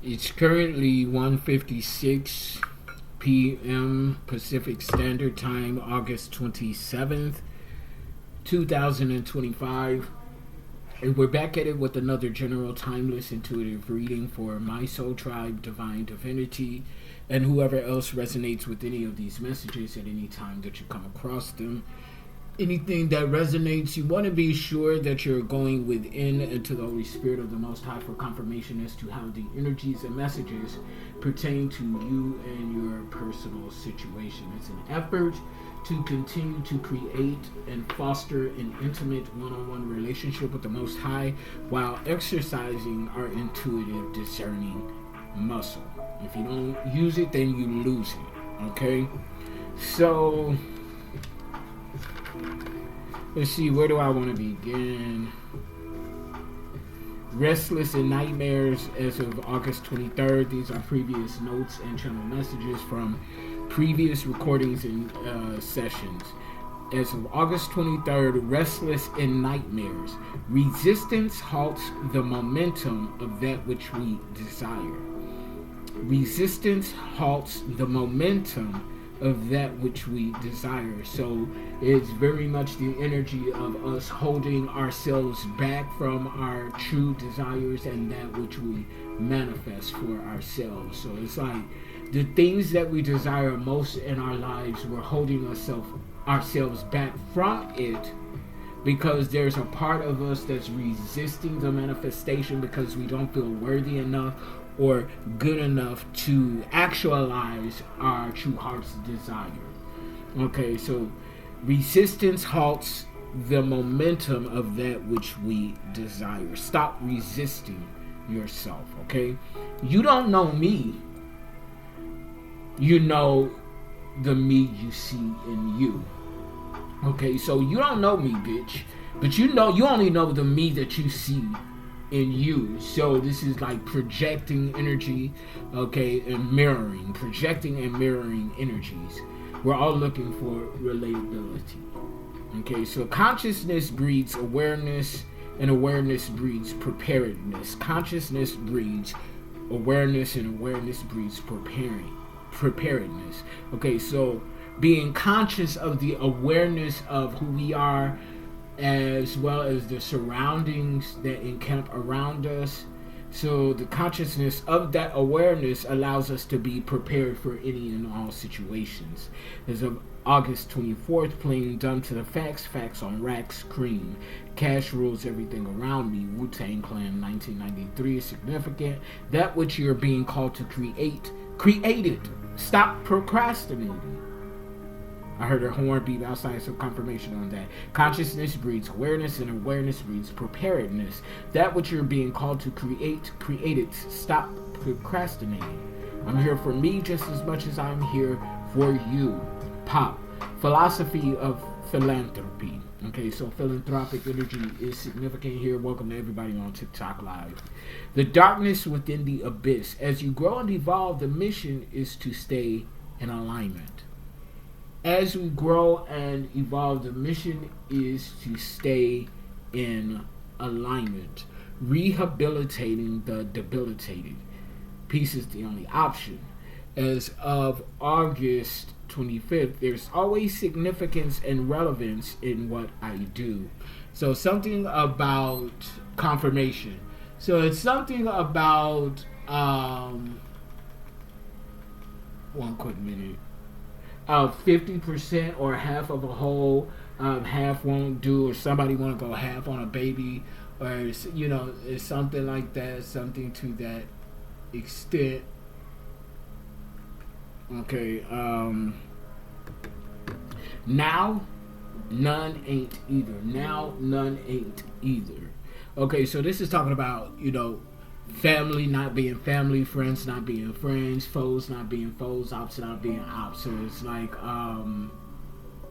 It's currently 1:56 p.m. Pacific Standard Time, August 27th, 2025. And we're back at it with another general timeless intuitive reading for my soul tribe, divine divinity, and whoever else resonates with any of these messages at any time that you come across them. Anything that resonates, you want to be sure that you're going within into the Holy Spirit of the Most High for confirmation as to how the energies and messages pertain to you and your personal situation. It's an effort to continue to create and foster an intimate one-on-one relationship with the Most High while exercising our intuitive discerning muscle. If you don't use it, then you lose it. Okay? So let's see, where do I want to begin? Restless in Nightmares as of August 23rd. These are previous notes and channel messages from previous recordings and sessions. As of August 23rd, Restless in Nightmares. Resistance halts the momentum of that which we desire. Resistance halts the momentum of that which we desire. So it's very much the energy of us holding ourselves back from our true desires and that which we manifest for ourselves. So it's like the things that we desire most in our lives, we're holding ourselves back from it because there's a part of us that's resisting the manifestation because we don't feel worthy enough or good enough to actualize our true heart's desire. Okay, so resistance halts the momentum of that which we desire. Stop resisting yourself, okay? You don't know me. You know the me you see in you. Okay, so you don't know me, bitch. But you only know the me that you see in you. So this is like projecting energy, okay, and mirroring, projecting and mirroring energies. We're all looking for relatability. Okay, so consciousness breeds awareness, and awareness breeds preparedness. Consciousness breeds awareness, and awareness breeds preparedness. Okay, so being conscious of the awareness of who we are, as well as the surroundings that encamp around us. So the consciousness of that awareness allows us to be prepared for any and all situations. As of August 24th, playing Dumb to the Facts, Facts on Racks, Cream. Cash rules everything around me. Wu-Tang Clan 1993 is significant. That which you're being called to create it. Stop procrastinating. I heard a horn beat outside, some confirmation on that. Consciousness breeds awareness, and awareness breeds preparedness. That which you're being called to create it. Stop procrastinating. I'm here for me just as much as I'm here for you. Pop. Philosophy of philanthropy. Okay, so philanthropic energy is significant here. Welcome to everybody on TikTok Live. The darkness within the abyss. As you grow and evolve, the mission is to stay in alignment. As we grow and evolve, the mission is to stay in alignment. Rehabilitating the debilitated. Peace is the only option. As of August 25th, there's always significance and relevance in what I do. So something about confirmation. So it's something about, one quick minute. 50% or half of a whole, half won't do, or somebody want to go half on a baby, or it's something like that, something to that extent. Okay, now none ain't either. Now none ain't either. Okay, so this is talking about family not being family, friends not being friends, foes not being foes, ops not being ops. So it's like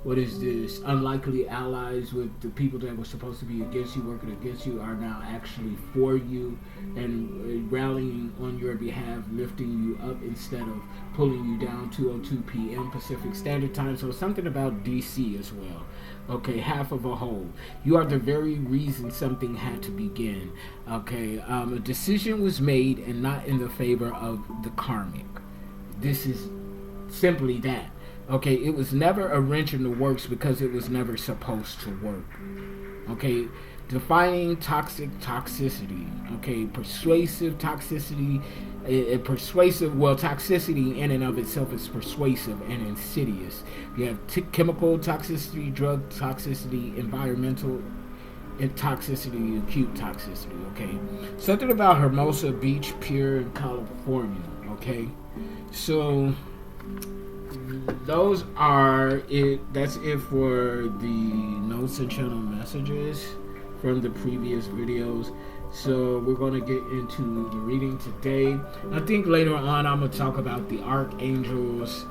what is this? Unlikely allies with the people that were supposed to be against you, working against you, are now actually for you and rallying on your behalf, lifting you up instead of pulling you down. 2:02 p.m. Pacific Standard Time. So something about DC as well. Okay, half of a whole. You are the very reason something had to begin. Okay, a decision was made and not in the favor of the karmic. This is simply that. Okay, it was never a wrench in the works because it was never supposed to work. Okay, defining toxicity. Okay, persuasive toxicity. Toxicity in and of itself is persuasive and insidious. You have chemical toxicity, drug toxicity, environmental toxicity, acute toxicity. Okay, something about Hermosa Beach Pier in California. Okay, so those are it. That's it for the notes and channel messages from the previous videos. So we're going to get into the reading today. I think later on I'm going to talk about the archangels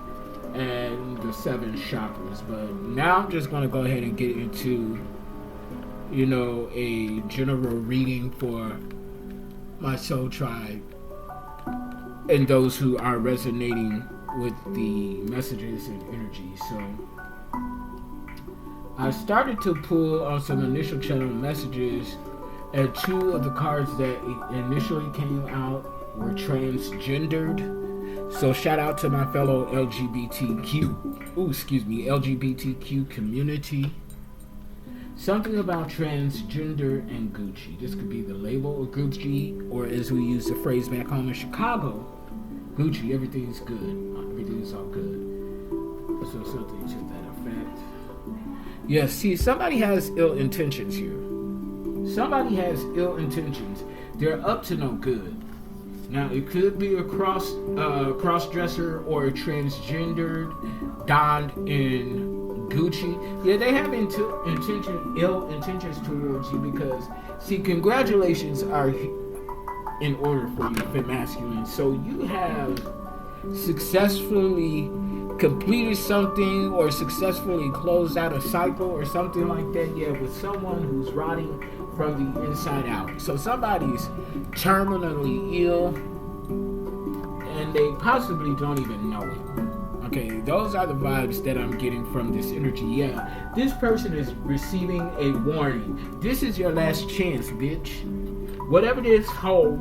and the 7 chakras, but now I'm just going to go ahead and get into, you know, a general reading for my soul tribe and those who are resonating with the messages and energy. So I started to pull on some initial channel messages, and 2 of the cards that initially came out were transgendered. So shout out to my fellow LGBTQ community. Something about transgender and Gucci. This could be the label of Gucci, or as we use the phrase back home in Chicago, Gucci, everything's good. Everything's all good. So something to that effect. Yeah, see, somebody has ill intentions here. Somebody has ill intentions. They're up to no good. Now, it could be a cross-dresser or a transgendered donned in Gucci. Yeah, they have ill intentions towards you because, see, congratulations are in order for you, fit masculine. So you have successfully completed something or successfully closed out a cycle or something like that. Yeah, with someone who's rotting from the inside out. So somebody's terminally ill and they possibly don't even know it. Okay, those are the vibes that I'm getting from this energy. Yeah, this person is receiving a warning. This is your last chance, bitch. Whatever this hoe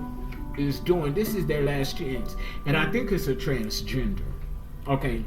is doing, this is their last chance. And I think it's a transgender. Okay.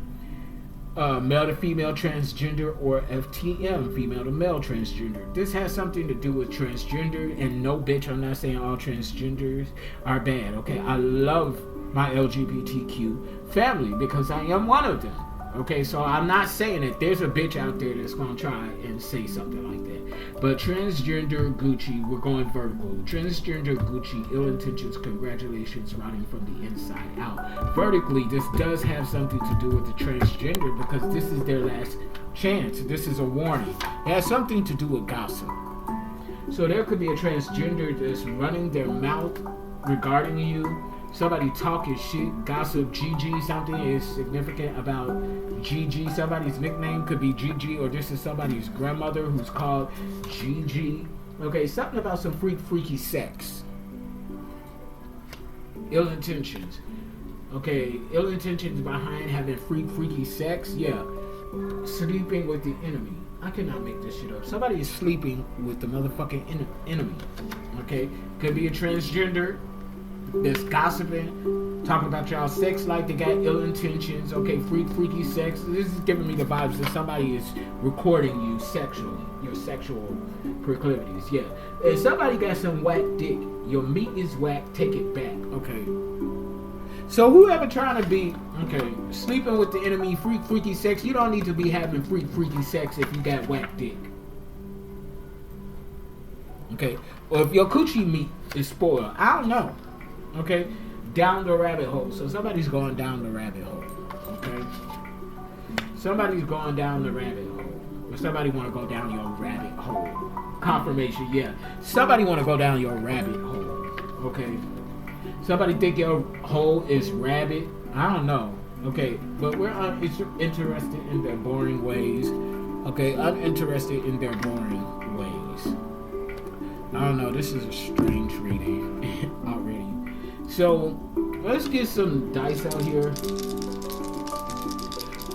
Male to female transgender, or FTM, female to male transgender. This has something to do with transgender, and no, bitch, I'm not saying all transgenders are bad, okay? I love my LGBTQ family because I am one of them, okay? So I'm not saying that there's a bitch out there that's gonna try and say something like that. But transgender Gucci, we're going vertical. Transgender Gucci, ill intentions, congratulations, rotting from the inside out. Vertically, this does have something to do with the transgender because this is their last chance. This is a warning. It has something to do with gossip. So there could be a transgender that's running their mouth regarding you. Somebody talking shit, gossip, GG, something is significant about GG. Somebody's nickname could be GG, or this is somebody's grandmother who's called GG. Okay, something about some freaky sex. Ill intentions. Okay, ill intentions behind having freaky sex. Yeah, sleeping with the enemy. I cannot make this shit up. Somebody is sleeping with the motherfucking enemy. Okay, could be a transgender that's gossiping, talking about y'all sex life. They got ill intentions. Okay, freaky sex. This is giving me the vibes that somebody is recording you sexually, your sexual proclivities. Yeah, if somebody got some whack dick, your meat is whack, take it back. Okay, so whoever trying to be, okay, sleeping with the enemy, freaky sex, you don't need to be having freaky sex if you got whack dick. Okay, or if your coochie meat is spoiled, I don't know. Okay, down the rabbit hole. So somebody's going down the rabbit hole. Okay, somebody's going down the rabbit hole. Or somebody want to go down your rabbit hole. Confirmation, yeah. Somebody want to go down your rabbit hole. Okay, somebody think your hole is rabbit. I don't know. Okay, but we're interested in their boring ways. Okay, uninterested in their boring ways. I don't know, this is a strange reading already. So, let's get some dice out here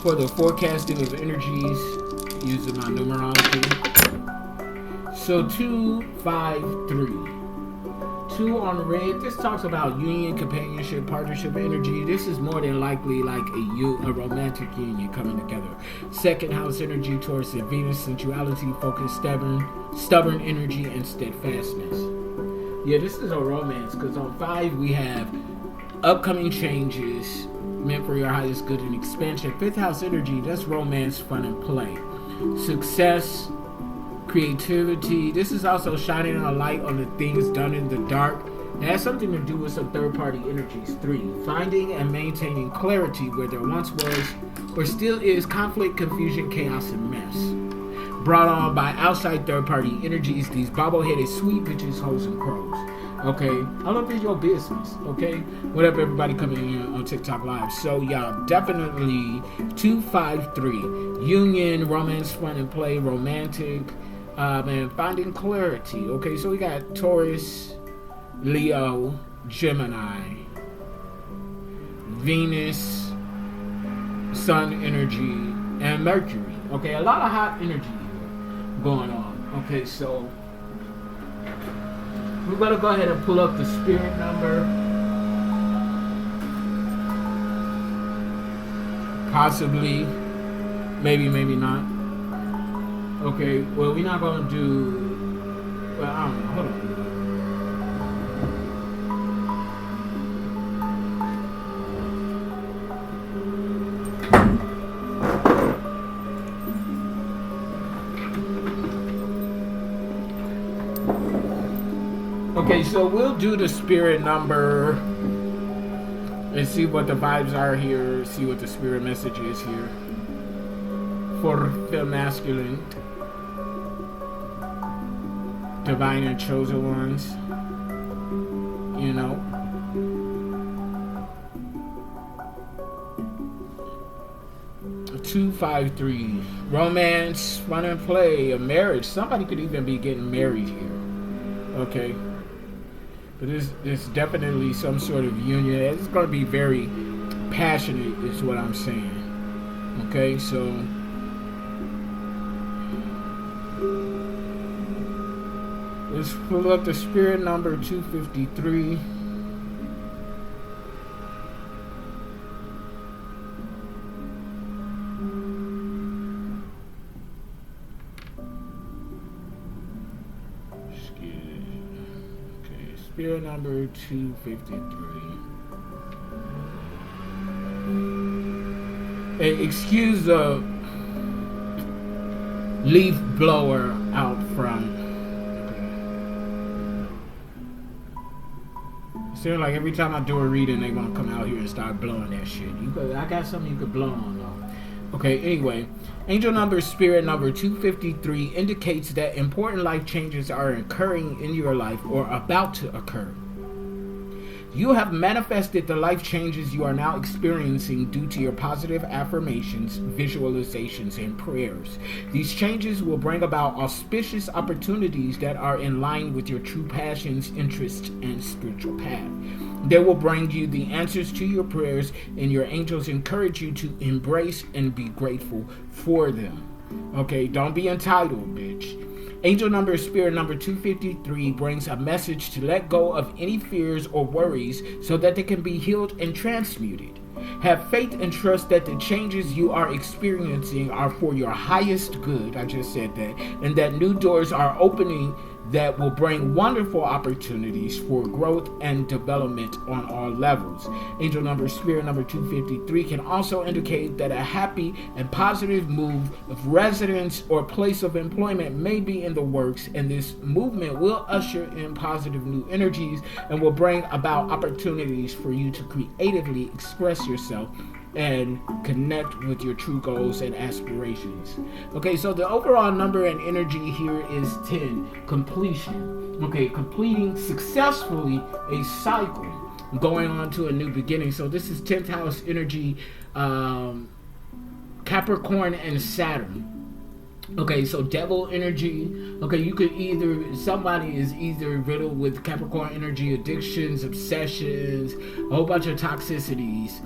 for the forecasting of energies using my numerology. So 2, 5, 3. 2 on red. This talks about union, companionship, partnership energy. This is more than likely like a romantic union coming together. Second house energy towards the Venus, sensuality, focus, stubborn energy, and steadfastness. Yeah, this is a romance because on 5 we have upcoming changes meant for your highest good and expansion. 5th house energy, that's romance, fun, and play. Success, creativity. This is also shining a light on the things done in the dark. It has something to do with some third-party energies. 3, finding and maintaining clarity where there once was or still is conflict, confusion, chaos, and mess. Brought on by outside third-party energies, these bobble-headed sweet bitches, hoes, and crows. Okay, all up in your business. Okay, what up, everybody coming in on TikTok Live? So y'all definitely 2, 5, 3. Union, romance, fun, and play, romantic. And finding clarity. Okay, so we got Taurus, Leo, Gemini, Venus, Sun energy, and Mercury. Okay, a lot of hot energy here going on. Okay, so we're gonna go ahead and pull up the spirit number. Possibly, maybe not. Okay, well, we're not going to do... Well, I don't know. Hold on. Okay, so we'll do the spirit number and see what the vibes are here, see what the spirit message is here for the masculine. Divine and chosen ones, you know. Two, 5, 3. Romance, fun and play, a marriage. Somebody could even be getting married here. Okay. But there's definitely some sort of union. It's going to be very passionate is what I'm saying. Okay, so... let's pull up the spirit number 253. Okay, spirit number 253. Hey, excuse the leaf blower out front. Seems like every time I do a reading, they want to come out here and start blowing that shit. I got something you could blow on, though. Okay, anyway. Angel number, spirit number 253 indicates that important life changes are occurring in your life or about to occur. You have manifested the life changes you are now experiencing due to your positive affirmations, visualizations, and prayers. These changes will bring about auspicious opportunities that are in line with your true passions, interests, and spiritual path. They will bring you the answers to your prayers, and your angels encourage you to embrace and be grateful for them. Okay, don't be entitled, bitch. Angel number, spirit number 253 brings a message to let go of any fears or worries so that they can be healed and transmuted. Have faith and trust that the changes you are experiencing are for your highest good. I just said that. And that new doors are opening that will bring wonderful opportunities for growth and development on all levels. Angel number, spirit number 253 can also indicate that a happy and positive move of residence or place of employment may be in the works, and this movement will usher in positive new energies and will bring about opportunities for you to creatively express yourself and connect with your true goals and aspirations. Okay, so the overall number and energy here is 10, completion. Okay, completing successfully a cycle, going on to a new beginning. So this is 10th house energy, Capricorn and Saturn. Okay, so devil energy. Okay, you could somebody is either riddled with Capricorn energy, addictions, obsessions, a whole bunch of toxicities,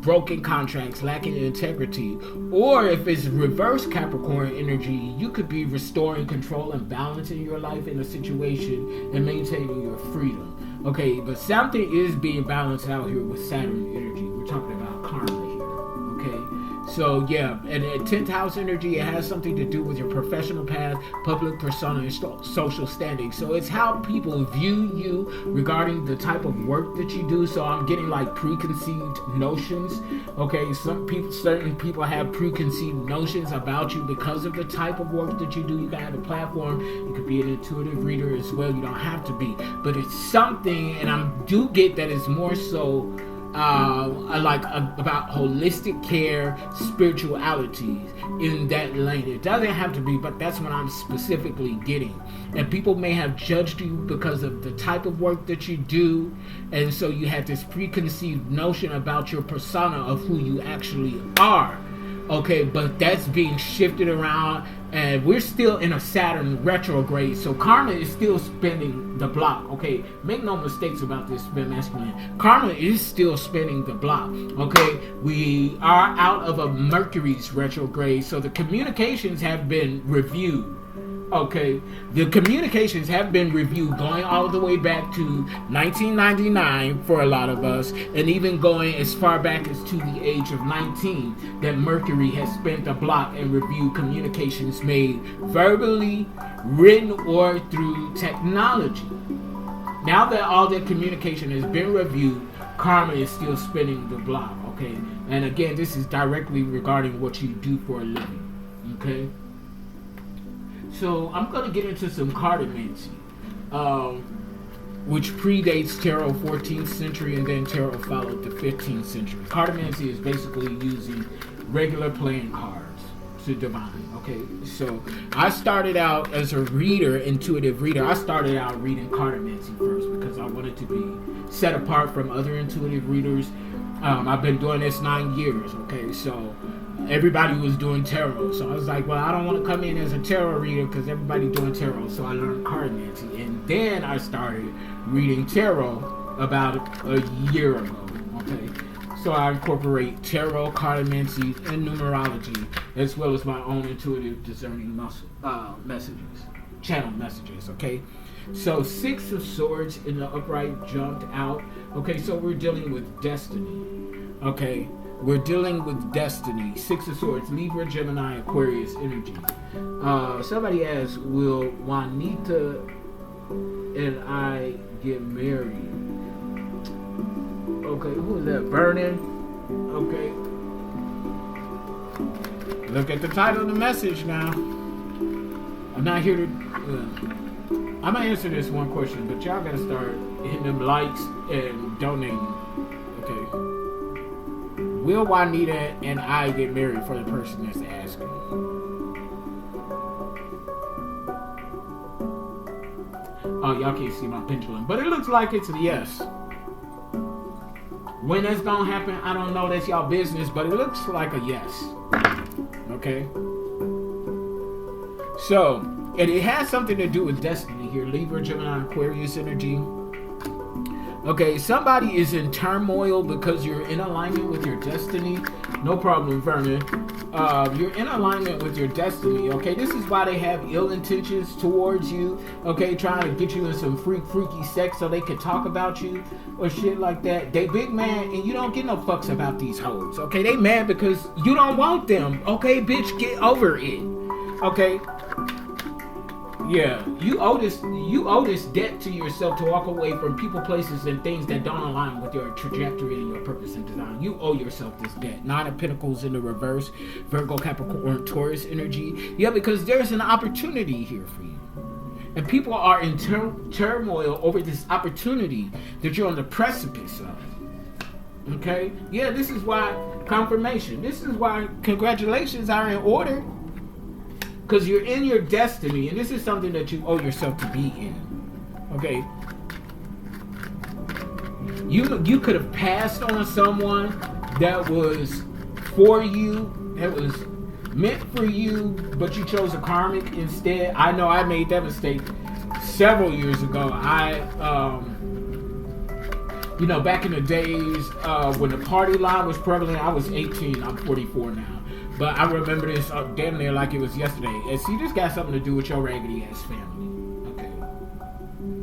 broken contracts, lacking integrity. Or if it's reverse Capricorn energy, you could be restoring control and balance in your life in a situation and maintaining your freedom. Okay, but something is being balanced out here with Saturn energy. We're talking about karma here. Okay. So yeah, and 10th house energy, it has something to do with your professional path, public persona, and social standing. So it's how people view you regarding the type of work that you do. So I'm getting like preconceived notions. Okay, certain people have preconceived notions about you because of the type of work that you do. You can have a platform. You could be an intuitive reader as well. You don't have to be, but it's something, and I do get that it's more so about holistic care, spirituality in that lane. It doesn't have to be, but that's what I'm specifically getting. And people may have judged you because of the type of work that you do, and so you have this preconceived notion about your persona of who you actually are. Okay, but that's being shifted around, and we're still in a Saturn retrograde, so karma is still spinning the block. Okay, make no mistakes about this, masculine. Karma is still spinning the block. Okay, we are out of a Mercury's retrograde, so the communications have been reviewed. Okay, the communications have been reviewed going all the way back to 1999 for a lot of us, and even going as far back as to the age of 19, that Mercury has spent the block and reviewed communications made verbally, written, or through technology. Now that all that communication has been reviewed, karma is still spinning the block. Okay, and again, this is directly regarding what you do for a living. Okay. So I'm going to get into some cartomancy, which predates tarot 14th century, and then tarot followed the 15th century. Cartomancy is basically using regular playing cards to divine. Okay, so I started out as a reader, intuitive reader. I started out reading cartomancy first because I wanted to be set apart from other intuitive readers. I've been doing this 9 years. Okay, so everybody was doing tarot, so I was like, well, I don't want to come in as a tarot reader because everybody's doing tarot. So I learned cartomancy, and then I started reading tarot about a year ago. Okay, so I incorporate tarot, cartomancy, and numerology, as well as my own intuitive discerning channel messages. Okay, so 6 of Swords in the upright jumped out. Okay, so we're dealing with destiny. Okay, we're dealing with destiny. 6 of Swords, Libra, Gemini, Aquarius energy. Somebody asked, will Juanita and I get married? Okay, who is that? Vernon? Okay. Look at the title of the message now. I'm not here to... I'm going to answer this one question, but y'all got to start hitting them likes and donating. Okay. Will Juanita and I get married, for the person that's asking? Oh, y'all can't see my pendulum, but it looks like it's a yes. When that's gonna happen, I don't know. That's y'all business, but it looks like a yes. Okay. So, and it has something to do with destiny here. Libra, Gemini, Aquarius energy. Okay, somebody is in turmoil because you're in alignment with your destiny. No problem, Vernon. You're in alignment with your destiny. Okay, this is why they have ill intentions towards you. Okay, trying to get you in some freaky sex so they can talk about you or shit like that. They big mad and you don't get no fucks about these hoes. Okay, they mad because you don't want them. Okay, bitch, get over it. Okay. Yeah, you owe this debt to yourself to walk away from people, places, and things that don't align with your trajectory and your purpose and design. You owe yourself this debt. 9 of Pentacles in the reverse, Virgo, Capricorn, Taurus energy. Yeah, because there's an opportunity here for you. And people are in turmoil over this opportunity that you're on the precipice of. Okay? Yeah, this is why confirmation. This is why congratulations are in order. Because you're in your destiny, and this is something that you owe yourself to be in. Okay? You could have passed on someone that was for you, that was meant for you, but you chose a karmic instead. I know I made that mistake several years ago. Back in the days when the party line was prevalent, I was 18. I'm 44 now. But I remember this damn near like it was yesterday. And see, this got something to do with your raggedy ass family. Okay.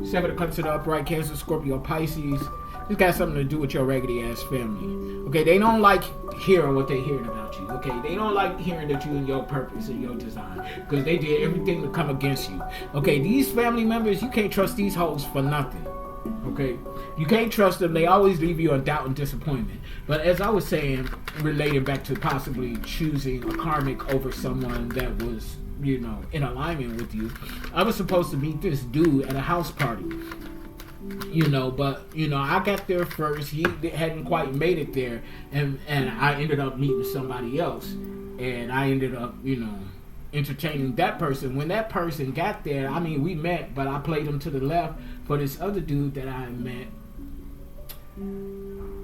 7 of Cups to the upright, Cancer, Scorpio, Pisces. This got something to do with your raggedy ass family. Okay, they don't like hearing what they hearing about you. Okay, they don't like hearing that you and your purpose and your design, because they did everything to come against you. Okay, these family members, you can't trust these hoes for nothing. Okay, you can't trust them. They always leave you in doubt and disappointment. But as I was saying, relating back to possibly choosing a karmic over someone that was, in alignment with you, I was supposed to meet this dude at a house party. But I got there first. He hadn't quite made it there, and I ended up meeting somebody else, and I ended up entertaining that person. When that person got there, I mean, we met, but I played him to the left for this other dude that I met.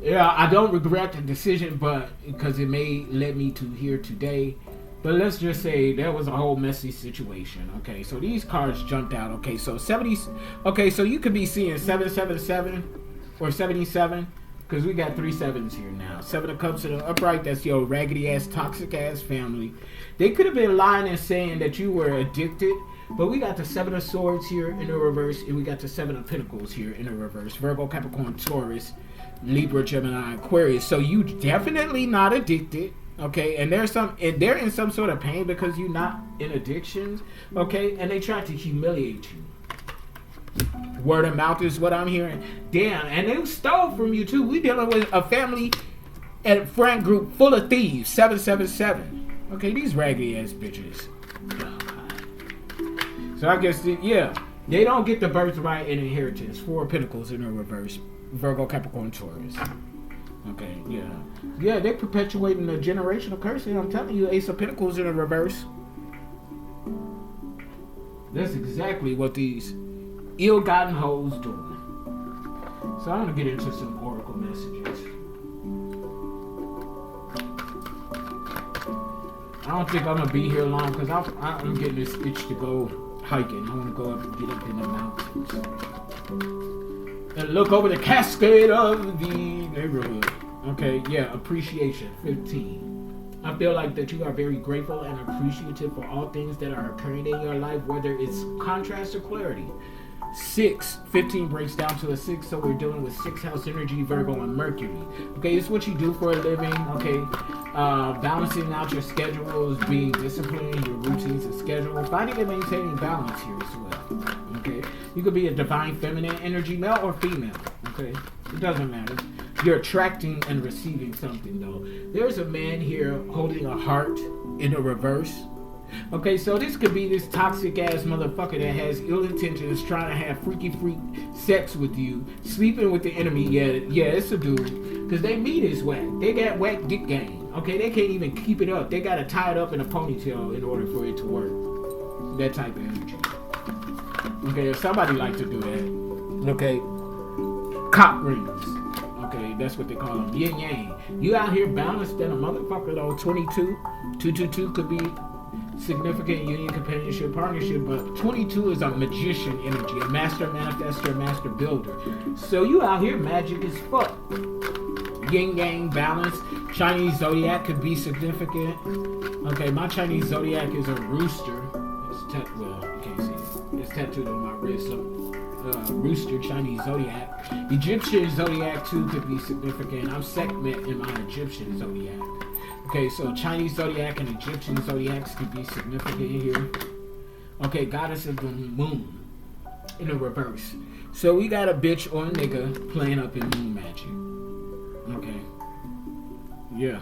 Yeah, I don't regret the decision, but because it may lead me to here today. But let's just say there was a whole messy situation. Okay, so these cards jumped out. Okay, so 70. Okay, so you could be seeing 777 or 77, because we got 3 sevens here now. 7 of Cups to the upright. That's your raggedy ass, toxic ass family. They could have been lying and saying that you were addicted, but we got the 7 of Swords here in the reverse, and we got the 7 of Pentacles here in the reverse. Virgo, Capricorn, Taurus, Libra, Gemini, Aquarius. So you definitely not addicted. Okay, and they're in some sort of pain because you're not in addictions. Okay, and they try to humiliate you. Word of mouth is what I'm hearing. Damn, and they stole from you too. We dealing with a family and friend group full of thieves. 777. Okay, these raggedy ass bitches. Oh, God. So I guess they don't get the birthright and inheritance. 4 of Pentacles in the reverse. Virgo, Capricorn, Taurus. Okay, yeah, they're perpetuating a generational curse, and I'm telling you, Ace of Pentacles in the reverse. That's exactly what these ill-gotten hoes doing. So I'm gonna get into some oracle messages. I don't think I'm gonna be here long because I'm getting this itch to go hiking. I want to go up and get up in the mountains and look over the cascade of the neighborhood. Okay, appreciation, 15. I feel like that you are very grateful and appreciative for all things that are occurring in your life, whether it's contrast or clarity. 6, 15 breaks down to a 6, so we're dealing with 6th house energy, Virgo and Mercury. Okay, it's what you do for a living. Okay, balancing out your schedules, being disciplined in your routines and schedule, finding and maintaining balance here as well. Okay, you could be a divine feminine energy, male or female. Okay, it doesn't matter. You're attracting and receiving something though. There's a man here holding a heart in a reverse. Okay, so this could be this toxic ass motherfucker that has ill intentions, trying to have freak sex with you, sleeping with the enemy. Yeah, it's a dude. Because they meat is whack. They got whack dick game. Okay, they can't even keep it up. They got to tie it up in a ponytail in order for it to work. That type of energy. Okay, if somebody like to do that. Okay, cock rings. Okay, that's what they call them. Yin yang. You out here balanced than a motherfucker though. 22. 222 could be significant union, companionship, partnership, but 22 is a magician energy, a master manifestor, a master builder. So you out here magic as fuck. Yin yang balance. Chinese zodiac could be significant. Okay, my Chinese zodiac is a rooster. You can't see it. It's tattooed on my wrist. So rooster, Chinese zodiac. Egyptian zodiac too could be significant. I'm Sekhmet in my Egyptian zodiac. Okay, so Chinese zodiac and Egyptian zodiacs could be significant here. Okay, goddess of the moon in the reverse. So we got a bitch or a nigga playing up in moon magic. Okay. Yeah.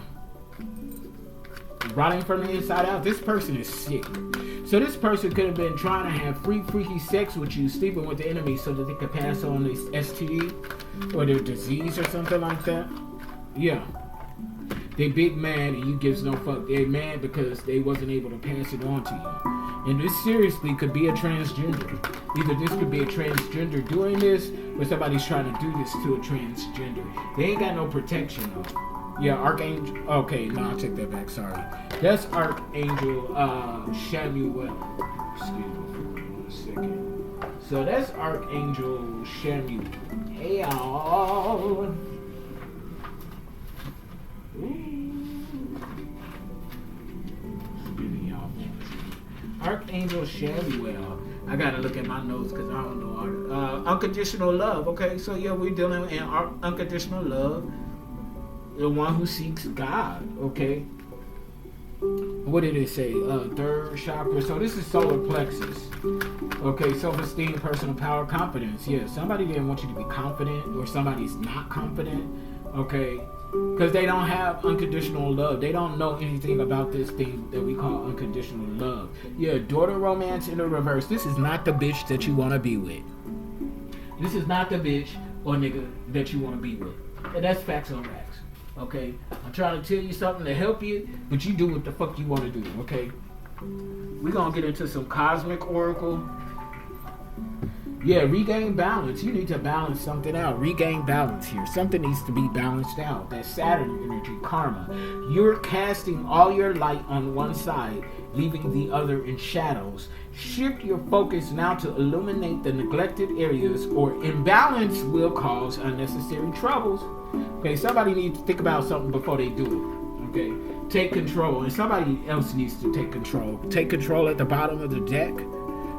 Rotting from the inside out. This person is sick. So this person could have been trying to have freaky sex with you, sleeping with the enemy so that they could pass on this STD or their disease or something like that. Yeah. They big mad and you gives no fuck. They mad because they wasn't able to pass it on to you. And this seriously could be a transgender. Either this could be a transgender doing this, or somebody's trying to do this to a transgender. They ain't got no protection though. Yeah, Archangel. Okay, no, I'll take that back. Sorry. That's Archangel Shamuel. Excuse me for 1 second. So that's Archangel Shamuel. Hey, y'all. Archangel Shamuel. I gotta look at my notes because I don't know. Unconditional love. Okay, so yeah, we're dealing in unconditional love. The one who seeks God. Okay. What did it say? Third chakra. So this is solar plexus. Okay, self-esteem, personal power, confidence. Yeah, somebody didn't want you to be confident, or somebody's not confident. Okay, because they don't have unconditional love. They don't know anything about this thing that we call unconditional love. Yeah, daughter romance in the reverse. This is not the bitch that you want to be with. This is not the bitch or nigga that you want to be with. And that's facts on racks. Okay, I'm trying to tell you something to help you, but you do what the fuck you want to do. Okay, we're gonna get into some cosmic oracle. Yeah, regain balance. You need to balance something out. Regain balance here. Something needs to be balanced out. That Saturn energy, karma. You're casting all your light on one side, leaving the other in shadows. Shift your focus now to illuminate the neglected areas, or imbalance will cause unnecessary troubles. Okay, somebody needs to think about something before they do it. Okay, take control. And somebody else needs to take control. Take control at the bottom of the deck.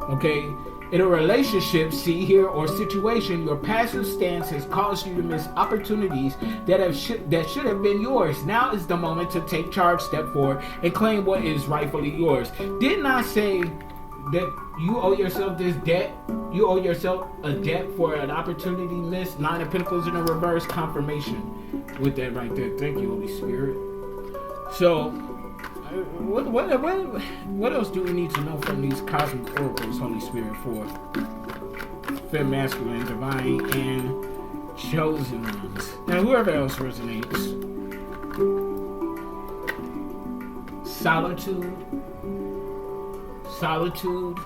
Okay. In a relationship, see here, or situation, your passive stance has caused you to miss opportunities that should have been yours. Now is the moment to take charge, step forward, and claim what is rightfully yours. Didn't I say that you owe yourself this debt? You owe yourself a debt for an opportunity missed. 9 of Pentacles in a reverse, confirmation with that right there. Thank you, Holy Spirit. So, what else do we need to know from these cosmic oracles, Holy Spirit, for fem, masculine, divine, and chosen ones? And whoever else resonates. Solitude. Solitude.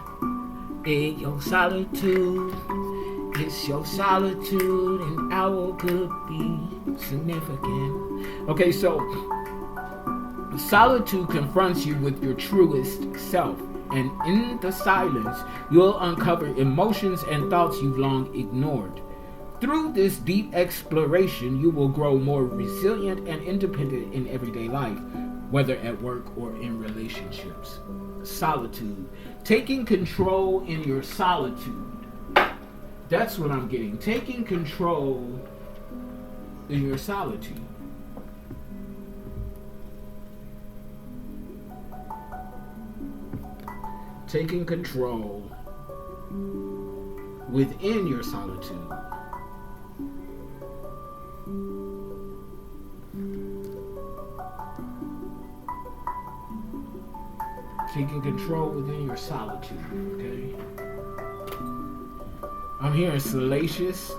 Hey, your solitude. It's your solitude, and owl could be significant. Okay, so solitude confronts you with your truest self, and in the silence, you'll uncover emotions and thoughts you've long ignored. Through this deep exploration, you will grow more resilient and independent in everyday life, whether at work or in relationships. Solitude. Taking control in your solitude. That's what I'm getting. Taking control in your solitude. Taking control within your solitude. Taking control within your solitude, okay? I'm hearing salacious,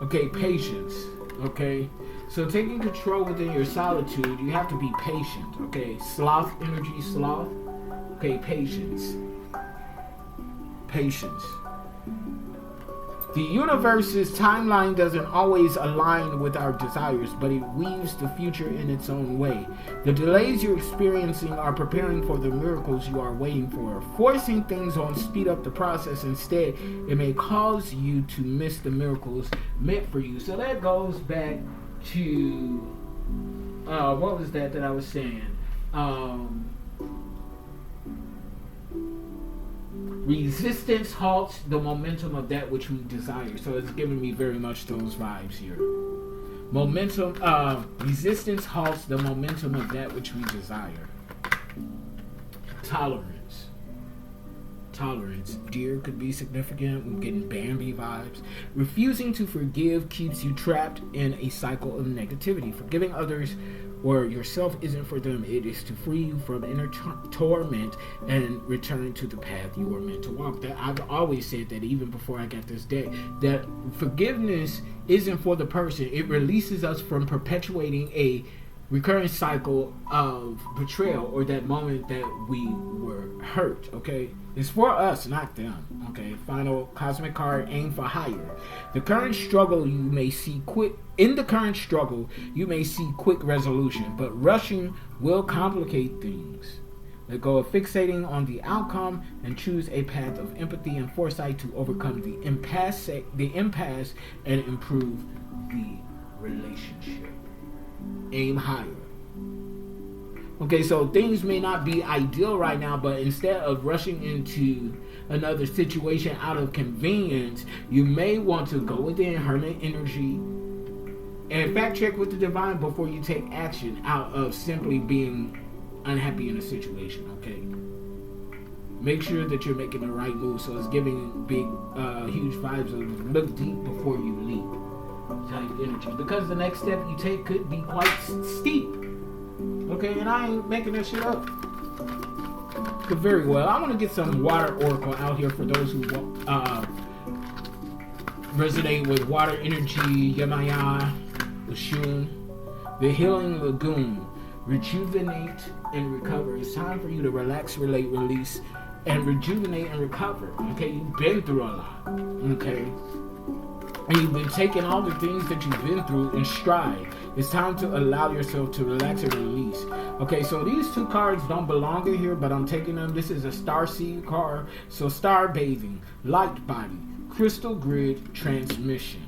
okay, patience, okay? So taking control within your solitude, you have to be patient, okay? Sloth energy, sloth, okay, patience. Patience. The universe's timeline doesn't always align with our desires, but it weaves the future in its own way. The delays you're experiencing are preparing for the miracles you are waiting for. Forcing things on speed up the process. Instead, it may cause you to miss the miracles meant for you. So that goes back to what was that I was saying? Resistance halts the momentum of that which we desire. So it's giving me very much those vibes here. Resistance halts the momentum of that which we desire. Tolerance. Dear could be significant. I'm getting Bambi vibes. Refusing to forgive keeps you trapped in a cycle of negativity. Forgiving others or yourself isn't for them. It is to free you from inner torment and return to the path you were meant to walk. That I've always said that, even before I got this day, that forgiveness isn't for the person. It releases us from perpetuating a recurring cycle of betrayal, or that moment that we were hurt. Okay, it's for us, not them. Okay, final cosmic card, aim for higher. The current struggle you may see quick. In the current struggle, you may see quick resolution, but rushing will complicate things. Let go of fixating on the outcome and choose a path of empathy and foresight to overcome the impasse and improve the relationship. Aim higher. Okay, so things may not be ideal right now, but instead of rushing into another situation out of convenience, you may want to go within hermit energy and fact check with the divine before you take action out of simply being unhappy in a situation. Okay, make sure that you're making the right move. So it's giving big huge vibes of look deep before you leap type energy, because the next step you take could be quite steep. Okay, and I ain't making that shit up. Could very well. I want to get some water oracle out here for those who resonate with water energy. Yamaya, Oshun, the healing lagoon. Rejuvenate and recover. It's time for you to relax, relate, release, and rejuvenate and recover. Okay, you've been through a lot. Okay, and you've been taking all the things that you've been through in stride. It's time to allow yourself to relax and release. Okay, so these two cards don't belong in here, but I'm taking them. This is a Starseed card. So star bathing, light body, crystal grid, transmission.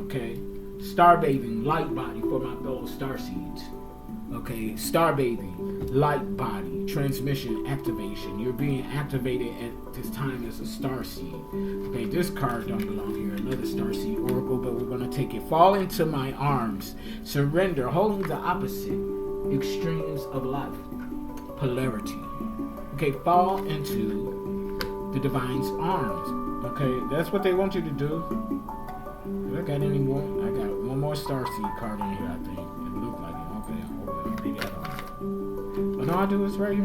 Okay, star bathing, light body for my fellow Starseeds. Okay, star bathing, light body, transmission, activation. You're being activated at this time as a starseed. Okay, this card don't belong here. Another starseed oracle, but we're gonna take it. Fall into my arms. Surrender, holding the opposite extremes of life. Polarity. Okay, fall into the divine's arms. Okay, that's what they want you to do. Do I got any more? I got one more starseed card in here, I think. It looked like it. Maybe I don't know. But no, I do. It's right here.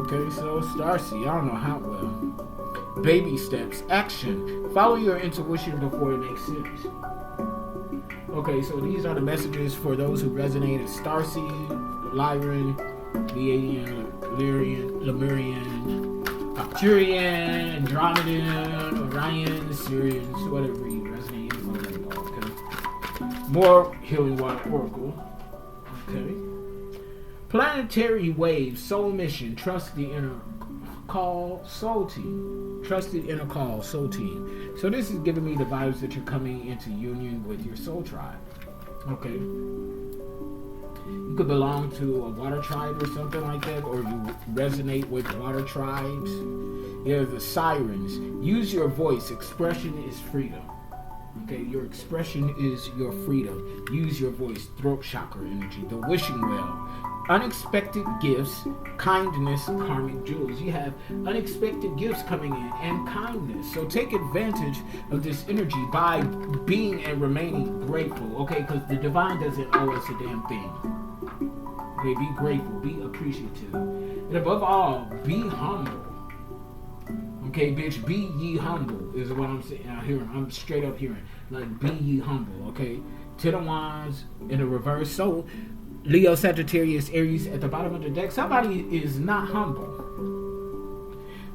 Okay, so Starseed, I don't know how well. Baby steps, action. Follow your intuition before it makes sense. Okay, so these are the messages for those who resonate as Starseed, Lyran, Pleiadian, Lemurian, Arcturian, Andromedan, Orion, Sirians, whatever you resonate with. Okay. More healing water oracle. Okay. Planetary waves, soul mission, trust the inner call, soul team. Trust the inner call, soul team. So this is giving me the vibes that you're coming into union with your soul tribe. Okay. You could belong to a water tribe or something like that, or you resonate with water tribes. Yeah, the sirens. Use your voice. Expression is freedom. Okay, your expression is your freedom. Use your voice. Throat chakra energy. The wishing well. Unexpected gifts, kindness, karmic jewels. You have unexpected gifts coming in and kindness. So take advantage of this energy by being and remaining grateful. Okay, because the divine doesn't owe us a damn thing. Okay, be grateful. Be appreciative. And above all, be humble. Okay, bitch, be ye humble is what I'm saying. I'm straight up hearing. Like, be ye humble, okay? Ten of Wands in the reverse. So, Leo, Sagittarius, Aries at the bottom of the deck. Somebody is not humble.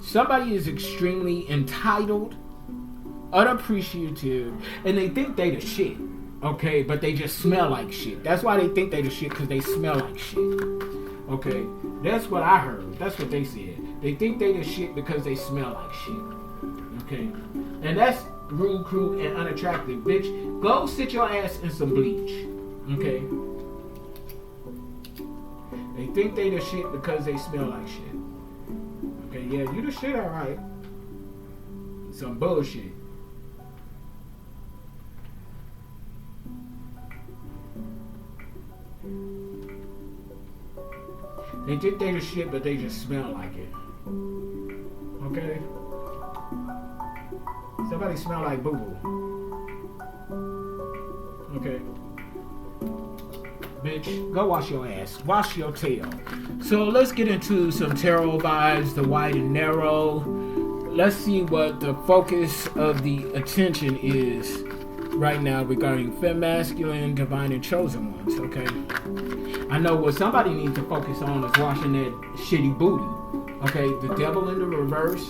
Somebody is extremely entitled, unappreciative, and they think they the shit, okay? But they just smell like shit. That's why they think they the shit, because they smell like shit, okay? That's what I heard. That's what they said. They think they the shit because they smell like shit. Okay? And that's rude, crude, and unattractive. Bitch, go sit your ass in some bleach. Okay? They think they the shit because they smell like shit. Okay, yeah, you the shit, alright. Some bullshit. They think they the shit, but they just smell like it. Okay? Somebody smell like boo-boo. Okay? Bitch, go wash your ass. Wash your tail. So let's get into some tarot vibes, the wide and narrow. Let's see what the focus of the attention is right now regarding femme, masculine, divine, and chosen ones, okay? I know what somebody needs to focus on is washing that shitty booty, okay? The devil in the reverse.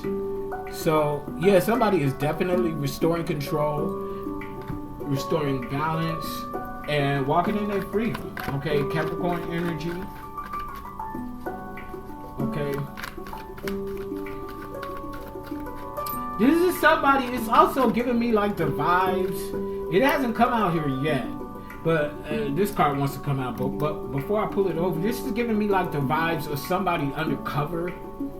So, yeah, somebody is definitely restoring control, restoring balance, and walking in their freedom, okay? Capricorn energy, okay? This is somebody, it's also giving me like the vibes. It hasn't come out here yet, but this card wants to come out. But before I pull it over, this is giving me like the vibes of somebody undercover.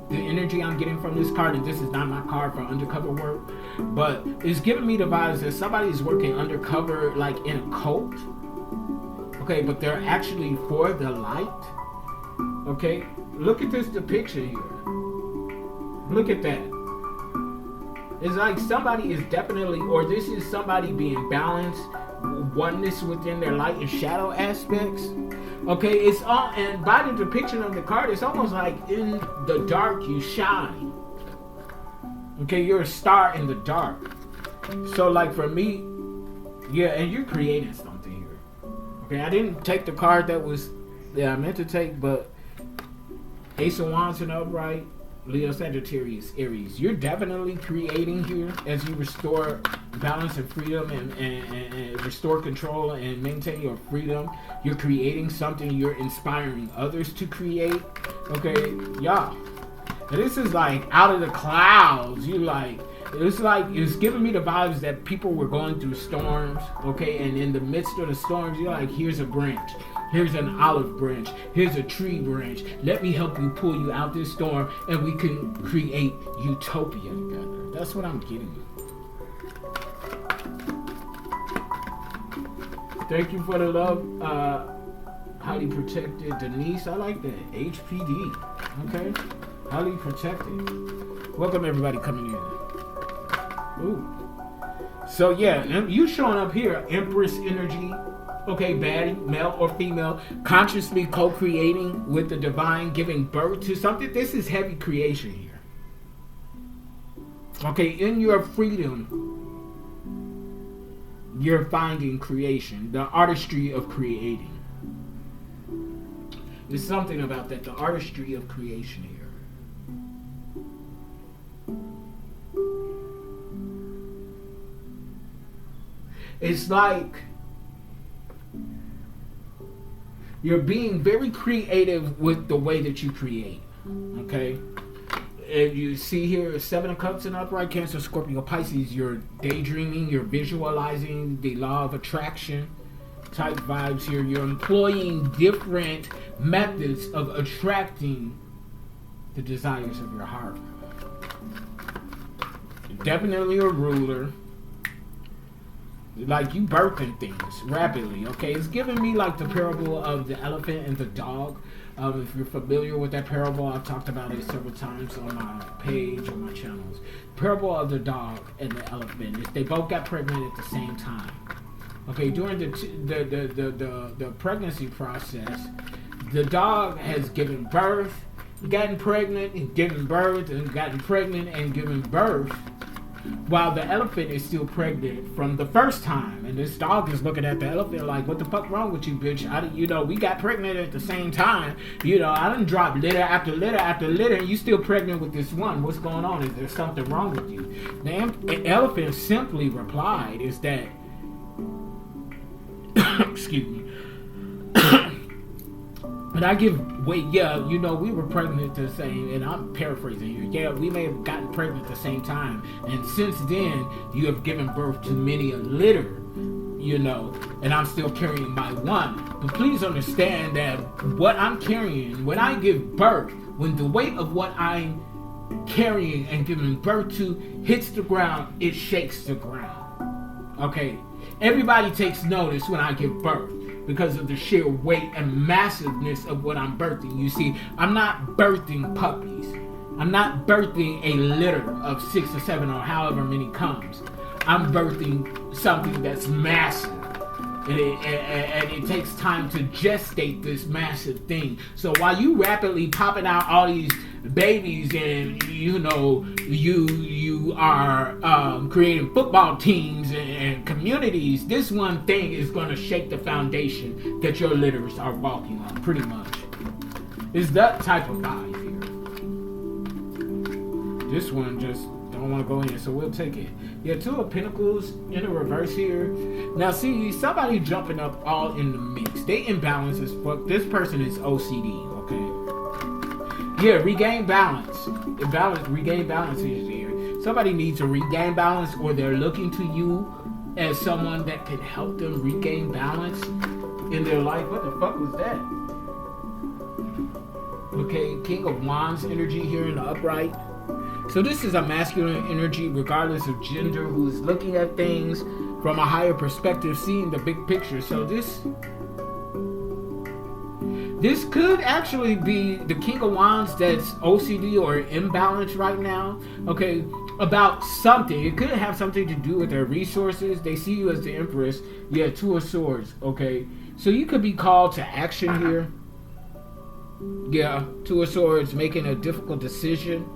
The energy I'm getting from this card, and this is not my card for undercover work, but it's giving me the vibes that somebody is working undercover like in a cult. Okay, but they're actually for the light. Okay, look at this depiction here. Look at that. It's like somebody is definitely, or this is somebody being balanced, oneness within their light and shadow aspects. Okay, it's all, and by the depiction of the card, it's almost like in the dark you shine. Okay, you're a star in the dark. So like for me, yeah, and you're creating something here. Okay, I didn't take the card that was, I meant to take, but Ace of Wands and upright, Leo, Sagittarius, Aries. You're definitely creating here as you restore balance and freedom and restore control and maintain your freedom. You're creating something. You're inspiring others to create. Okay, y'all. And this is like out of the clouds. You like, it's giving me the vibes that people were going through storms. Okay, and in the midst of the storms, you're like, here's a branch. Here's an olive branch. Here's a tree branch. Let me help you pull you out this storm, and we can create utopia together. That's what I'm getting. Thank you for the love. Highly protected, Denise. I like that. HPD. Okay. Highly protected. Welcome everybody coming in. Ooh. So yeah, you showing up here, Empress energy. Okay, baddie, male or female, consciously co-creating with the divine, giving birth to something. This is heavy creation here. Okay, in your freedom, you're finding creation, the artistry of creating. There's something about that, the artistry of creation here. It's like you're being very creative with the way that you create. Okay? And you see here, 7 of Cups and upright, Cancer, Scorpio, Pisces. You're daydreaming, you're visualizing the law of attraction type vibes here. You're employing different methods of attracting the desires of your heart. You're definitely a ruler. Like you birthing things rapidly, okay? It's giving me like the parable of the elephant and the dog. If you're familiar with that parable, I've talked about it several times on my page, on my channels. Parable of the dog and the elephant. They both got pregnant at the same time. Okay, during the pregnancy process, the dog has given birth, gotten pregnant, and given birth, and gotten pregnant and given birth, while the elephant is still pregnant from the first time. And this dog is looking at the elephant like, what the fuck wrong with you, bitch? We got pregnant at the same time. I done dropped litter after litter after litter, and you still pregnant with this one. What's going on? Is there something wrong with you? The elephant simply replied is that, excuse me, and I give weight, we were pregnant at the same, and I'm paraphrasing here. Yeah, we may have gotten pregnant at the same time, and since then, you have given birth to many a litter, and I'm still carrying my one. But please understand that what I'm carrying, when I give birth, when the weight of what I'm carrying and giving birth to hits the ground, it shakes the ground. Okay? Everybody takes notice when I give birth, because of the sheer weight and massiveness of what I'm birthing. You see, I'm not birthing puppies. I'm not birthing a litter of 6 or 7 or however many comes. I'm birthing something that's massive. And it takes time to gestate this massive thing. So while you rapidly popping out all these babies, and you are creating football teams and communities, this one thing is going to shake the foundation that your litters are walking on, pretty much. It's that type of vibe here. This one just don't want to go in, so we'll take it. Yeah, Two of Pentacles in the reverse here. Now, see, somebody jumping up all in the mix. They imbalance as fuck. This person is OCD, okay? Yeah, regain balance. Regain balance is here. Somebody needs to regain balance, or they're looking to you as someone that can help them regain balance in their life. What the fuck was that? Okay, King of Wands energy here in the upright. So this is a masculine energy, regardless of gender, who is looking at things from a higher perspective, seeing the big picture. So this could actually be the King of Wands that's OCD or imbalanced right now. Okay, about something. It could have something to do with their resources. They see you as the Empress. Yeah, Two of Swords. Okay, so you could be called to action here. Yeah, Two of Swords, making a difficult decision.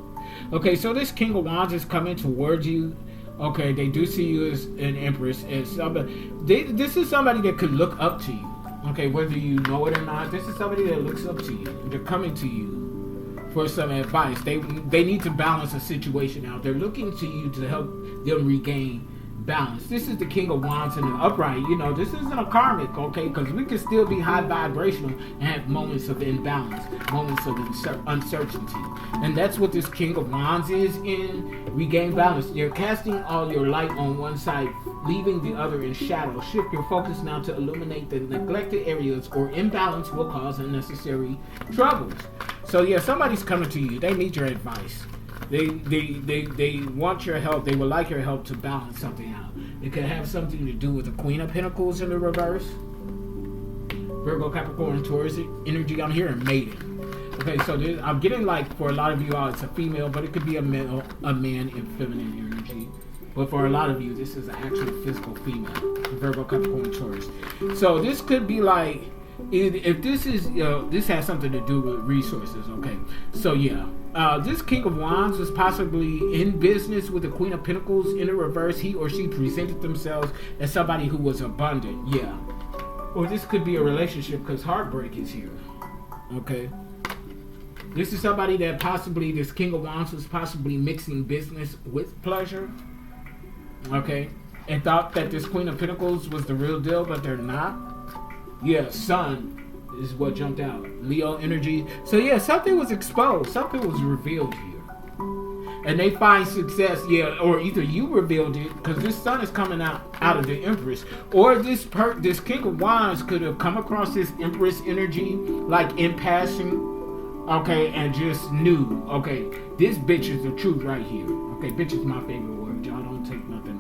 Okay, so this King of Wands is coming towards you. Okay, they do see you as an Empress, as somebody. This is somebody that could look up to you. Okay, whether you know it or not, this is somebody that looks up to you. They're coming to you for some advice. They need to balance a situation out. They're looking to you to help them regain balance. This is the King of Wands in the upright. This isn't a karmic, okay? Because we can still be high vibrational and have moments of imbalance, moments of uncertainty. And that's what this King of Wands is in regain balance. You're casting all your light on one side, leaving the other in shadow. Shift your focus now to illuminate the neglected areas, or imbalance will cause unnecessary troubles. So yeah, somebody's coming to you. They need your advice. They want your help. They would like your help to balance something out. It could have something to do with the Queen of Pentacles in the reverse. Virgo, Capricorn, Taurus energy. I'm hearing maiden. Okay, so I'm getting, like, for a lot of you all, it's a female, but it could be a man in feminine energy. But for a lot of you, this is an actual physical female. Virgo, Capricorn, Taurus. So this could be like, if this is, this has something to do with resources, okay? So yeah, this King of Wands was possibly in business with the Queen of Pentacles in the reverse. He or she presented themselves as somebody who was abundant, yeah. Or this could be a relationship, because heartbreak is here, okay? This is somebody that possibly, this King of Wands was possibly mixing business with pleasure, okay? And thought that this Queen of Pentacles was the real deal, but they're not. Yeah, Sun is what jumped out. Leo energy. So yeah, something was exposed. Something was revealed here. And they find success, yeah, or either you revealed it, because this Sun is coming out of the Empress, or this King of Wands could have come across this Empress energy, like in passing, okay, and just knew, okay, this bitch is the truth right here. Okay, bitch is my favorite word. Y'all don't take nothing,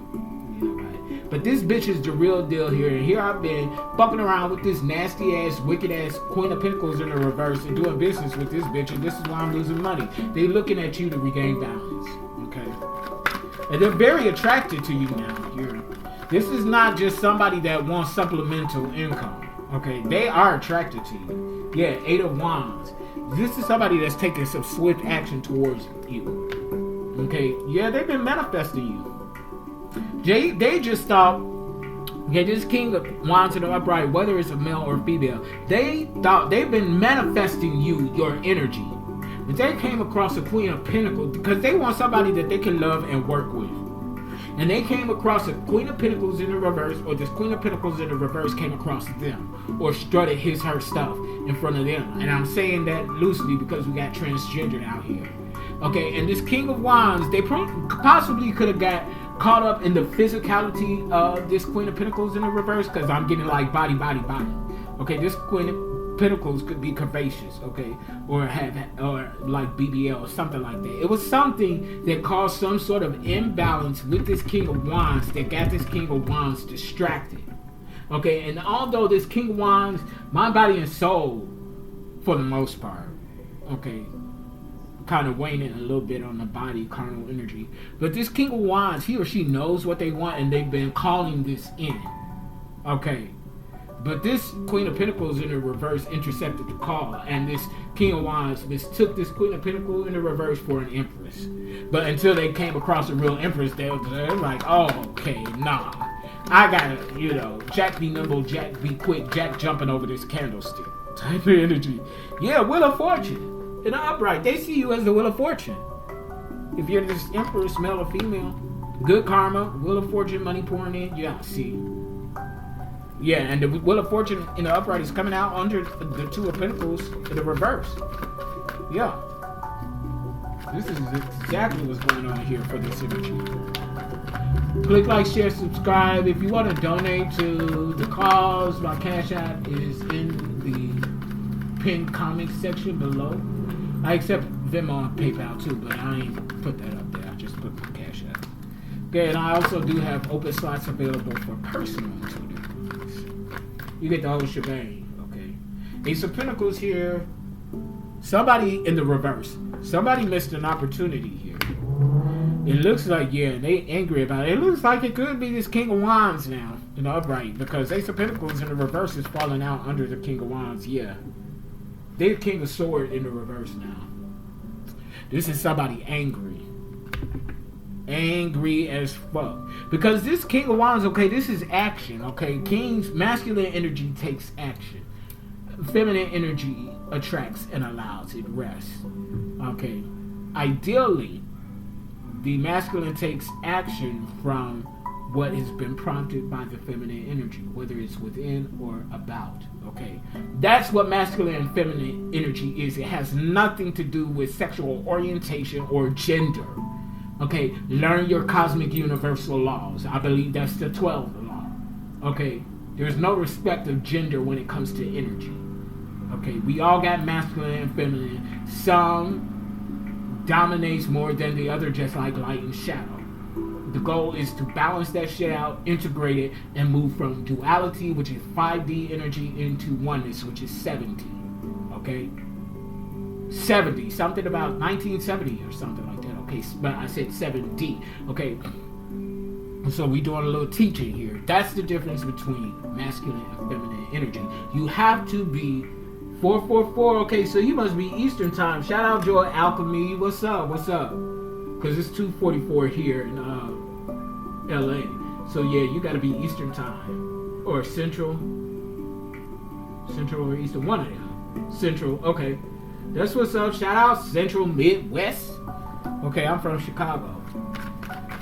right? But this bitch is the real deal here. And here I've been bumping around with this nasty ass, wicked ass Queen of Pentacles in the reverse and doing business with this bitch, and this is why I'm losing money. They looking at you to regain balance, okay? And they're very attracted to you now here. This is not just somebody that wants supplemental income, okay? They are attracted to you. Yeah, Eight of Wands. This is somebody that's taking some swift action towards you. Okay, yeah, they've been manifesting you. They just thought, okay, this King of Wands in the upright, whether it's a male or female, they thought they've been manifesting you, your energy. But they came across a Queen of Pentacles because they want somebody that they can love and work with. And they came across a Queen of Pentacles in the reverse, or this Queen of Pentacles in the reverse came across them, or strutted her stuff in front of them. And I'm saying that loosely because we got transgender out here. Okay, and this King of Wands, they possibly could have got caught up in the physicality of this Queen of Pentacles in the reverse, because I'm getting like body. Okay, this Queen of Pentacles could be curvaceous, okay, or like BBL or something like that. It was something that caused some sort of imbalance with this King of Wands that got this King of Wands distracted. Okay, and although this King of Wands, mind, body, and soul, for the most part, okay, kind of waning a little bit on the body, carnal energy. But this King of Wands, he or she knows what they want, and they've been calling this in. Okay. But this Queen of Pentacles in the reverse intercepted the call, and this King of Wands mistook this Queen of Pentacles in the reverse for an Empress. But until they came across a real Empress, they're like, oh, okay, nah. I gotta, Jack be nimble, Jack be quick, Jack jumping over this candlestick type of energy. Yeah, Wheel of Fortune. In the upright, they see you as the Wheel of Fortune. If you're this Empress, male or female, good karma, Wheel of Fortune, money pouring in, yeah, see. Yeah, and the Wheel of Fortune in the upright is coming out under the Two of Pentacles in the reverse. Yeah. This is exactly what's going on here for this energy. Click like, share, subscribe. If you want to donate to the cause, my Cash App is in the pinned comment section below. I accept Venmo and PayPal too, but I ain't put that up there. I just put my Cash App. Okay, and I also do have open slots available for personal tutoring. You get the whole shebang, okay? Ace of Pentacles here. Somebody in the reverse. Somebody missed an opportunity here. It looks like, yeah, they angry about it. It looks like it could be this King of Wands now in the upright, because Ace of Pentacles in the reverse is falling out under the King of Wands, yeah. They're King of Sword in the reverse now. This is somebody angry. Angry as fuck. Because this King of Wands, okay, this is action, okay? King's masculine energy takes action. Feminine energy attracts and allows it rests. Okay. Ideally, the masculine takes action from what has been prompted by the feminine energy, whether it's within or about. Okay. That's what masculine and feminine energy is. It has nothing to do with sexual orientation or gender. Okay, learn your cosmic universal laws. I believe that's the 12th law. Okay, there's no respect of gender when it comes to energy. Okay, we all got masculine and feminine. Some dominates more than the other, just like light and shadow. The goal is to balance that shit out, integrate it, and move from duality, which is 5D energy, into oneness, which is 7D. Okay? 70, something about 1970 or something like that. Okay, but I said 7D. Okay, so we doing a little teaching here. That's the difference between masculine and feminine energy. You have to be 444. Okay, so you must be Eastern time. Shout out Joy Alchemy. What's up? What's up? Because it's 2:44 here in LA. So yeah, you got to be Eastern time or Central or Eastern. One of them. Central. Okay, that's what's up. Shout out Central Midwest. Okay, I'm from Chicago.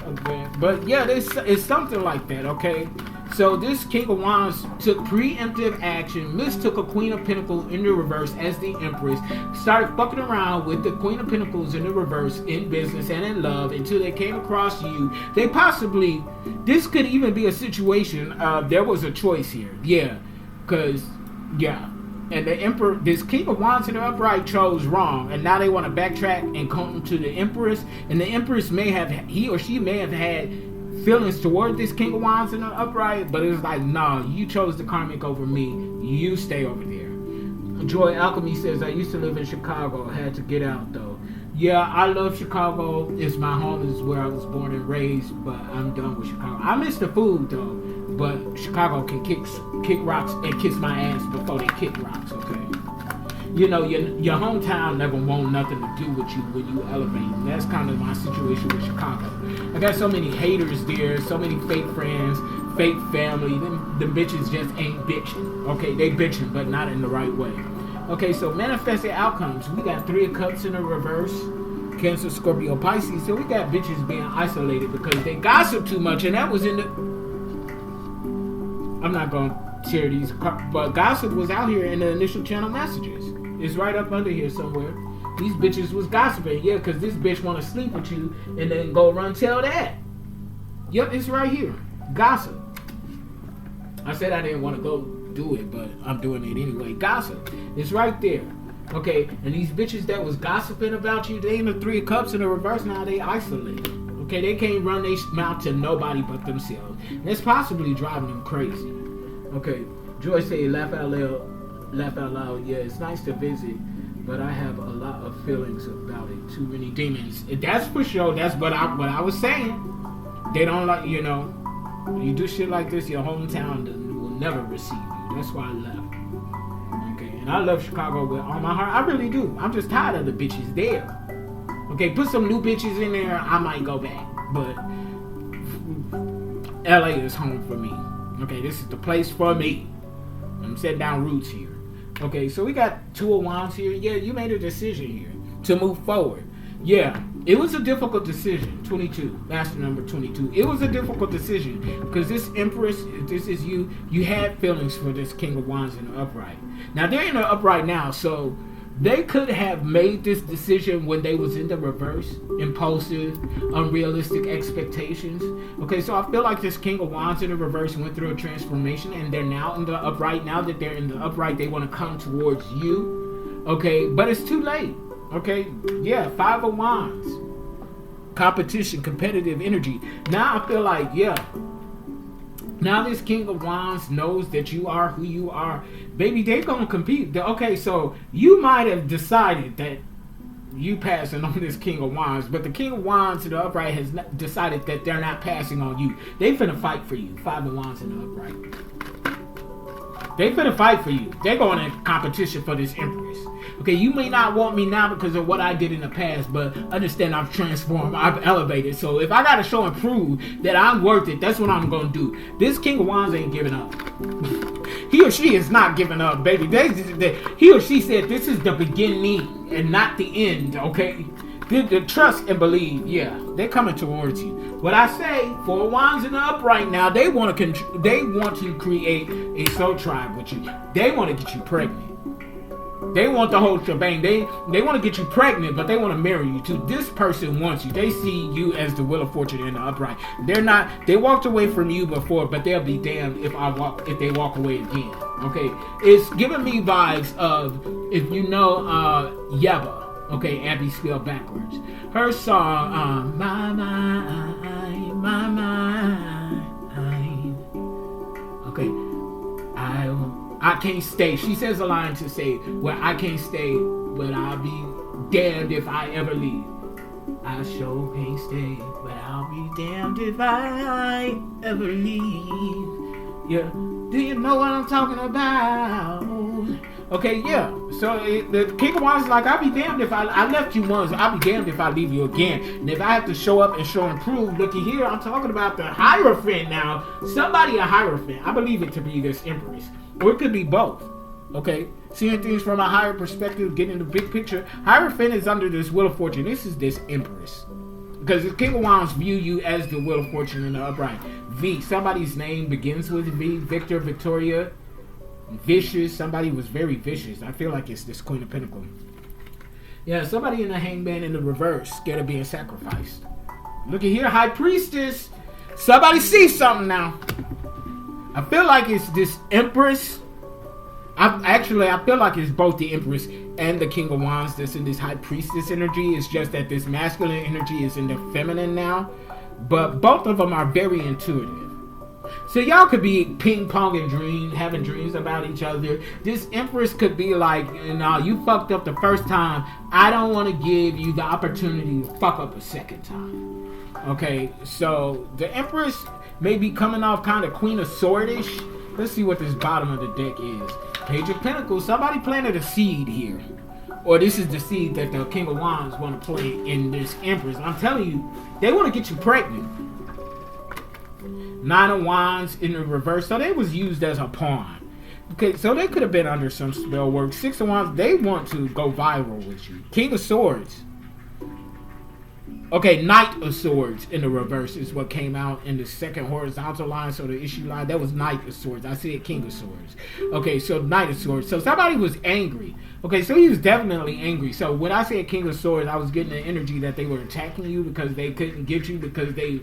Okay, but yeah, it's something like that, okay? So this King of Wands took preemptive action, mistook a Queen of Pentacles in the reverse as the Empress, started fucking around with the Queen of Pentacles in the reverse in business and in love until they came across you. They possibly, this could even be a situation, there was a choice here. Yeah, because, yeah. And the Emperor, this King of Wands in the upright chose wrong, and now they want to backtrack and come to the Empress. And the Empress he or she may have had feelings toward this King of Wands in the upright, but it's like, nah, you chose the karmic over me. You stay over there. Joy Alchemy says, I used to live in Chicago. Had to get out though. Yeah, I love Chicago. It's my home. It's where I was born and raised, but I'm done with Chicago. I miss the food though. But Chicago can kick rocks and kiss my ass before they kick rocks, okay? You know, your hometown never want nothing to do with you when you elevate. And that's kind of my situation with Chicago. I got so many haters there, so many fake friends, fake family. Them bitches just ain't bitching. Okay, they bitching, but not in the right way. Okay, so manifested outcomes. We got 3 of Cups in the reverse. Cancer, Scorpio, Pisces. So we got bitches being isolated because they gossip too much, and that was in the... I'm not going to share these, but gossip was out here in the initial channel messages. It's right up under here somewhere. These bitches was gossiping, yeah, because this bitch want to sleep with you and then go run tell that. Yep, it's right here. Gossip. I said I didn't want to go do it, but I'm doing it anyway. Gossip. It's right there. Okay, and these bitches that was gossiping about you, they in the 3 of Cups in the reverse, now they isolated. Okay, they can't run their mouth to nobody but themselves. That's possibly driving them crazy. Okay, Joy say laugh out loud. Yeah, it's nice to visit, but I have a lot of feelings about it. Too many demons. That's for sure. That's what I was saying. They don't like, you do shit like this, your hometown will never receive you. That's why I left. Okay, and I love Chicago with all my heart. I really do. I'm just tired of the bitches there. Okay, put some new bitches in there, I might go back. But LA is home for me. Okay, this is the place for me. I'm setting down roots here. Okay, so we got Two of Wands here. Yeah, you made a decision here to move forward. Yeah, it was a difficult decision. 22, master number 22. It was a difficult decision because this Empress, this is you. You had feelings for this King of Wands in the upright. Now they're in the upright now, so they could have made this decision when they was in the reverse, impulsive, unrealistic expectations. Okay, so I feel like this King of Wands in the reverse went through a transformation, and they're now in the upright. Now that they're in the upright, they want to come towards you. Okay, but it's too late. Okay, yeah, Five of Wands, competition, competitive energy. Now I feel like, yeah, now this King of Wands knows that you are who you are. Baby, they're going to compete. Okay, so you might have decided that you passing on this King of Wands, but the King of Wands in the upright has decided that they're not passing on you. They finna fight for you. Five of Wands in the upright. They finna fight for you. They're going in competition for this Empress. Okay, you may not want me now because of what I did in the past, but understand I've transformed, I've elevated. So if I gotta show and prove that I'm worth it, that's what I'm gonna do. This King of Wands ain't giving up. He or she is not giving up, baby. He or she said this is the beginning and not the end, okay? The trust and believe, yeah, they're coming towards you. What I say, Four of Wands in the upright now, they want to create a soul tribe with you. They want to get you pregnant. They want the whole shebang. They want to get you pregnant, but they want to marry you too. This person wants you. They see you as the Wheel of Fortune in the upright. They walked away from you before, but they'll be damned if they walk away again. Okay, it's giving me vibes of, if you know Yeba. Okay, Abby spelled backwards. Her song, my mind. Okay, I can't stay. She says a line to say, well, I can't stay, but I'll be damned if I ever leave. I sure can't stay, but I'll be damned if I ever leave. Yeah, do you know what I'm talking about? Okay, yeah. So the King of Wands is like, I'll be damned if I left you once. I'll be damned if I leave you again. And if I have to show up and show and prove, looky here, I'm talking about the Hierophant now. Somebody a Hierophant. I believe it to be this Empress. Or it could be both. Okay? Seeing things from a higher perspective, getting the big picture. Hierophant is under this Wheel of Fortune. This is this Empress. Because the King of Wands view you as the Wheel of Fortune in the upright. V. Somebody's name begins with V. Victor, Victoria. Vicious. Somebody was very vicious. I feel like it's this Queen of Pentacles. Yeah, somebody in the Hangman in the reverse, scared of being sacrificed. Look at here, High Priestess. Somebody see something now. I feel like it's this Empress. I feel like it's both the Empress and the King of Wands that's in this High Priestess energy. It's just that this masculine energy is in the feminine now. But both of them are very intuitive. So y'all could be ping-ponging having dreams about each other. This Empress could be like, you fucked up the first time. I don't want to give you the opportunity to fuck up a second time. Okay, so the Empress may be coming off kind of Queen of Swordish. Let's see what this bottom of the deck is. Page of Pentacles. Somebody planted a seed here. Or this is the seed that the King of Wands want to plant in this Empress. I'm telling you, they want to get you pregnant. Nine of Wands in the reverse. So they was used as a pawn. Okay, so they could have been under some spell work. Six of Wands, they want to go viral with you. King of Swords. Okay, Knight of Swords in the reverse is what came out in the second horizontal line. So the issue line, that was Knight of Swords. I said King of Swords. Okay, so Knight of Swords. So somebody was angry. Okay, so he was definitely angry. So when I said King of Swords, I was getting the energy that they were attacking you because they couldn't get you because they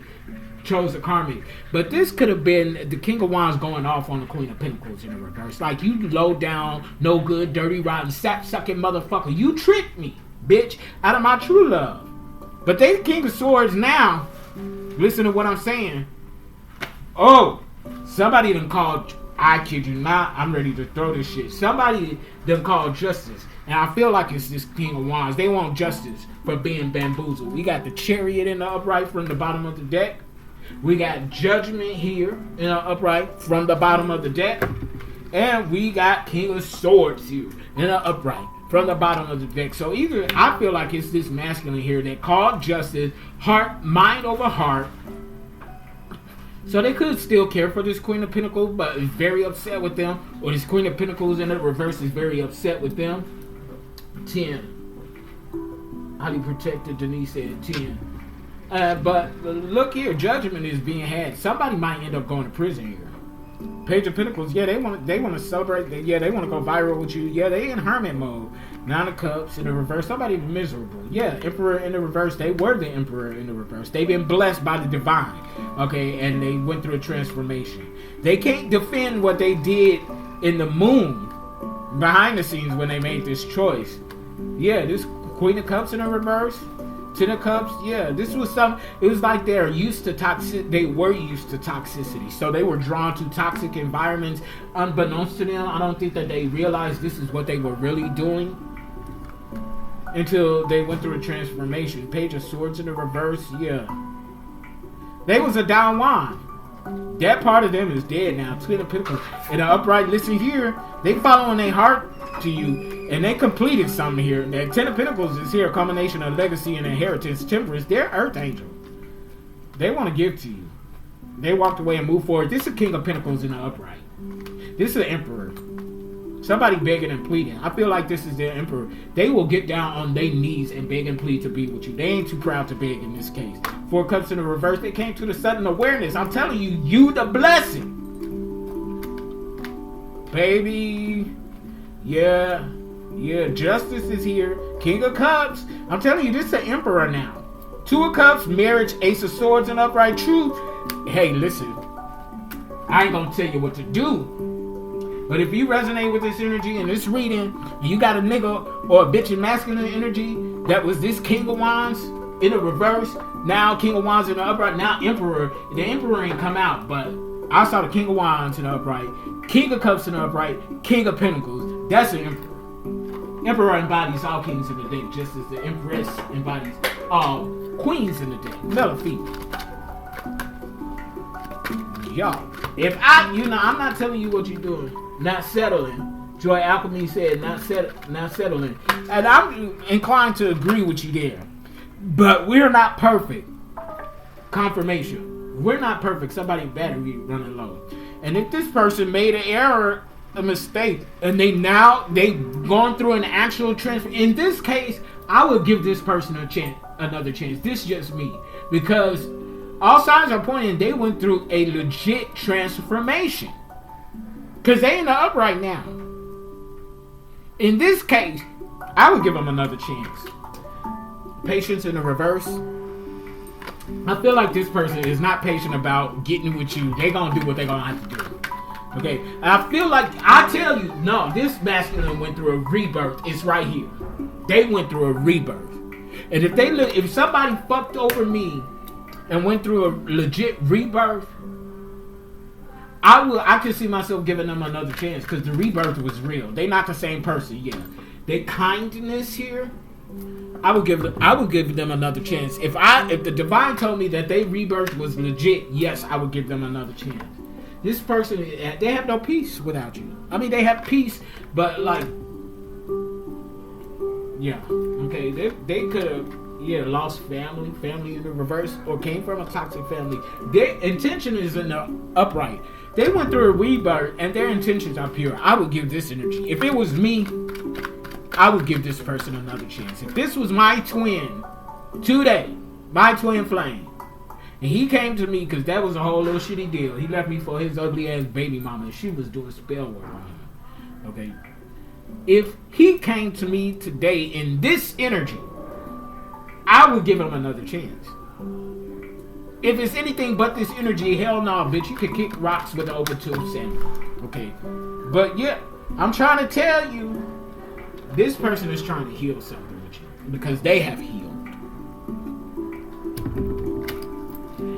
chose a karmic. But this could have been the King of Wands going off on the Queen of Pentacles in the reverse. Like, you low down, no good, dirty, rotten, sap-sucking motherfucker. You tricked me, bitch, out of my true love. But they King of Swords now. Listen to what I'm saying. Oh, somebody done called, I kid you not, I'm ready to throw this shit. Somebody done called justice. And I feel like it's this King of Wands. They want justice for being bamboozled. We got the Chariot in the upright from the bottom of the deck. We got Judgment here in an upright from the bottom of the deck. And we got King of Swords here in an upright from the bottom of the deck. So either I feel like it's this masculine here that called justice, heart, mind over heart. So they could still care for this Queen of Pentacles, but is very upset with them. Or this Queen of Pentacles in the reverse is very upset with them. 10. How do you protect it? Denise said 10. But look here, judgment is being had. Somebody might end up going to prison here. Page of Pentacles, yeah, they want to celebrate. Yeah, they want to go viral with you. Yeah, they in hermit mode. 9 of Cups in the reverse. Somebody miserable. Yeah, Emperor in the reverse. They were the Emperor in the reverse. They've been blessed by the divine. Okay, and they went through a transformation. They can't defend what they did in the moon behind the scenes when they made this choice. Yeah, this Queen of Cups in the reverse. 10 of Cups, yeah, this was it was like they were used to toxicity. So they were drawn to toxic environments unbeknownst to them. I don't think that they realized this is what they were really doing until they went through a transformation. Page of Swords in the reverse, yeah. They was a down wine. That part of them is dead now. 10 of Pentacles. In the upright, listen here, they following their heart to you. And they completed something here. That 10 of Pentacles is here, a combination of legacy and inheritance, temperance. They're earth angel. They want to give to you. They walked away and moved forward. This is a King of Pentacles in the upright. This is an Emperor. Somebody begging and pleading. I feel like this is their Emperor. They will get down on their knees and beg and plead to be with you. They ain't too proud to beg in this case. 4 Cups in the reverse. They came to the sudden awareness. I'm telling you, you the blessing. Baby. Yeah. Yeah, justice is here. King of Cups. I'm telling you, this is an Emperor now. 2 of Cups, marriage, Ace of Swords, and upright truth. Hey, listen. I ain't gonna tell you what to do. But if you resonate with this energy and this reading, you got a nigga or a bitch in masculine energy that was this King of Wands in the reverse. Now King of Wands in the upright. Now Emperor. The Emperor ain't come out, but I saw the King of Wands in the upright. King of Cups in the upright. King of Pentacles. That's an Emperor. Emperor embodies all kings in the deck, just as the Empress embodies all queens in the deck. Male or female. Y'all, if I'm not telling you what you're doing, not settling. Joy Alchemy said, not settling. And I'm inclined to agree with you there. But we're not perfect. Confirmation. We're not perfect. Somebody's battery running low. And if this person made an error, a mistake, and they've gone through an actual transfer. In this case, I would give this person another chance. This is just me, because all signs are pointing they went through a legit transformation, because they in the upright now. In this case, I would give them another chance. Patience in the reverse. I feel like this person is not patient about getting with you. They're gonna do what they're gonna have to do. Okay, I feel like, I tell you, no, this masculine went through a rebirth. It's right here. They went through a rebirth. And if somebody fucked over me and went through a legit rebirth, I could see myself giving them another chance, because the rebirth was real. They not the same person, yeah. Their kindness here, I would give them another chance. If the divine told me that their rebirth was legit, yes, I would give them another chance. This person, they have no peace without you. I mean, they have peace, but like, yeah, okay, they could have, lost family in the reverse, or came from a toxic family. Their intention is in the upright. They went through a rebirth, and their intentions are pure. I would give this energy. If it was me, I would give this person another chance. If this was my twin today, my twin flame, and he came to me, because that was a whole little shitty deal. He left me for his ugly ass baby mama, and she was doing spell work on him. Okay? If he came to me today in this energy, I would give him another chance. If it's anything but this energy, hell no, bitch. You can kick rocks with an open tube sandwich. Okay? But yeah, I'm trying to tell you, this person is trying to heal something with you, because they have healed.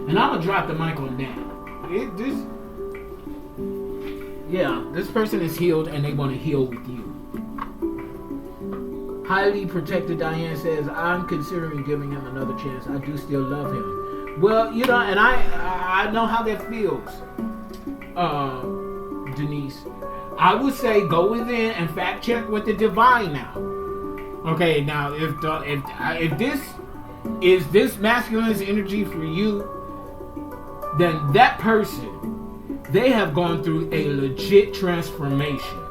And I'm going to drop the mic on that. This person is healed, and they want to heal with you. Highly protected Diane says, I'm considering giving him another chance. I do still love him. Well, you know, and I know how that feels, Denise. I would say go within and fact check with the divine now. Okay, now if this is this masculine's energy for you, then that person, they have gone through a legit transformation.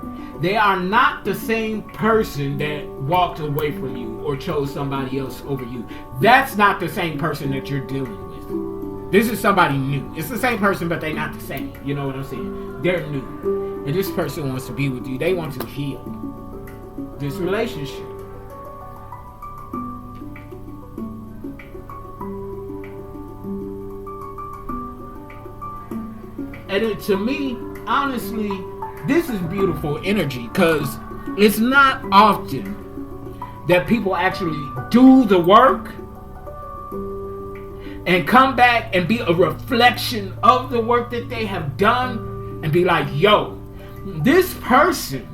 They are not the same person that walked away from you or chose somebody else over you. That's not the same person that you're dealing with. This is somebody new. It's the same person, but they're not the same. You know what I'm saying? They're new. And this person wants to be with you. They want to heal this relationship. And to me, honestly, this is beautiful energy, because it's not often that people actually do the work and come back and be a reflection of the work that they have done and be like, yo, this person,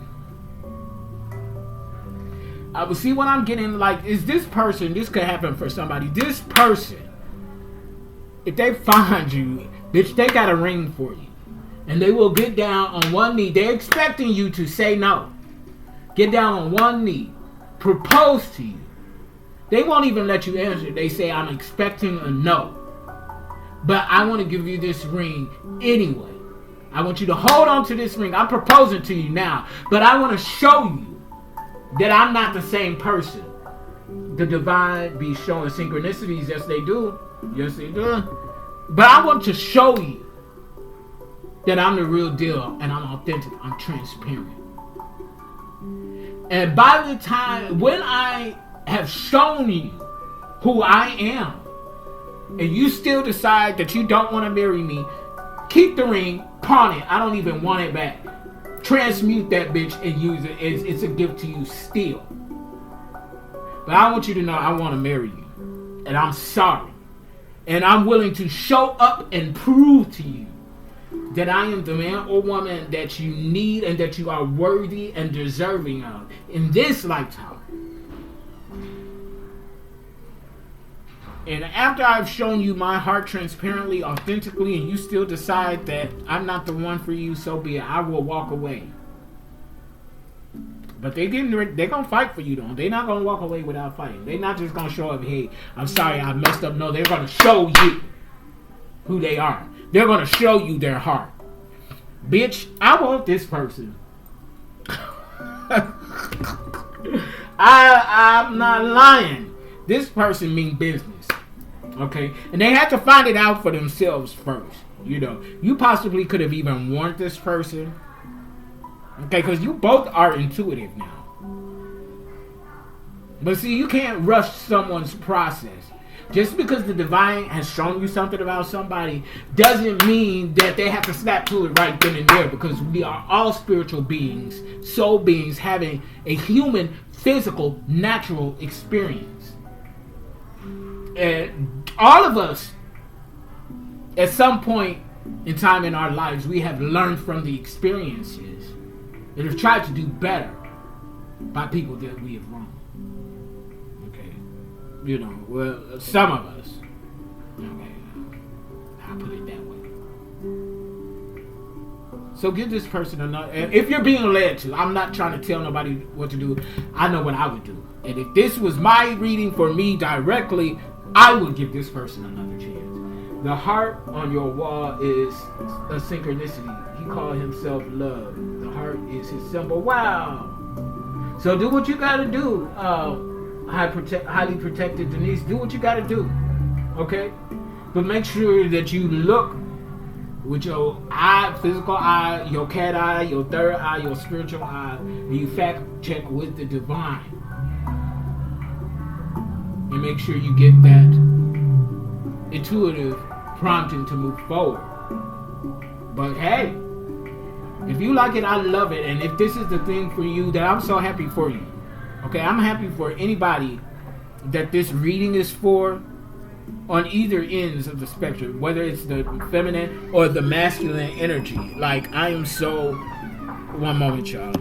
I will see what I'm getting, like, is this person, this could happen for somebody, this person, if they find you, bitch, they got a ring for you. And they will get down on one knee. They're expecting you to say no. Get down on one knee. Propose to you. They won't even let you answer. They say, I'm expecting a no. But I want to give you this ring anyway. I want you to hold on to this ring. I'm proposing to you now. But I want to show you that I'm not the same person. The divine be showing synchronicities. Yes, they do. Yes, they do. But I want to show you that I'm the real deal and I'm authentic. I'm transparent. And by the time, when I have shown you who I am, and you still decide that you don't want to marry me, keep the ring, pawn it. I don't even want it back. Transmute that bitch and use it. It's a gift to you still. But I want you to know I want to marry you. And I'm sorry. And I'm willing to show up and prove to you that I am the man or woman that you need and that you are worthy and deserving of in this lifetime. And after I've shown you my heart transparently, authentically, and you still decide that I'm not the one for you, so be it. I will walk away. But they're gonna fight for you though. They're not gonna walk away without fighting. They're not just gonna show up, hey, I'm sorry I messed up. No, they're gonna show you who they are. They're gonna show you their heart. Bitch, I want this person. I'm not lying. This person mean business. Okay? And they had to find it out for themselves first. You know, you possibly could have even warned this person. Okay, because you both are intuitive now. But see, you can't rush someone's process. Just because the divine has shown you something about somebody doesn't mean that they have to snap to it right then and there, because we are all spiritual beings, soul beings having a human, physical, natural experience. And all of us, at some point in time in our lives, we have learned from the experiences and have tried to do better by people that we have wronged. You know, well, some of us. Okay, I'll put it that way. So give this person another. If you're being led to, I'm not trying to tell nobody what to do. I know what I would do. And if this was my reading for me directly, I would give this person another chance. The heart on your wall is a synchronicity. He called himself love. The heart is his symbol. Wow. So do what you gotta do. Highly protected Denise, do what you gotta do, okay? But make sure that you look with your eye, physical eye, your cat eye, your third eye, your spiritual eye, and you fact check with the divine. And make sure you get that intuitive prompting to move forward. But hey, if you like it, I love it. And if this is the thing for you, then I'm so happy for you. Okay, I'm happy for anybody that this reading is for on either ends of the spectrum, whether it's the feminine or the masculine energy. Like, I am so... One moment, y'all.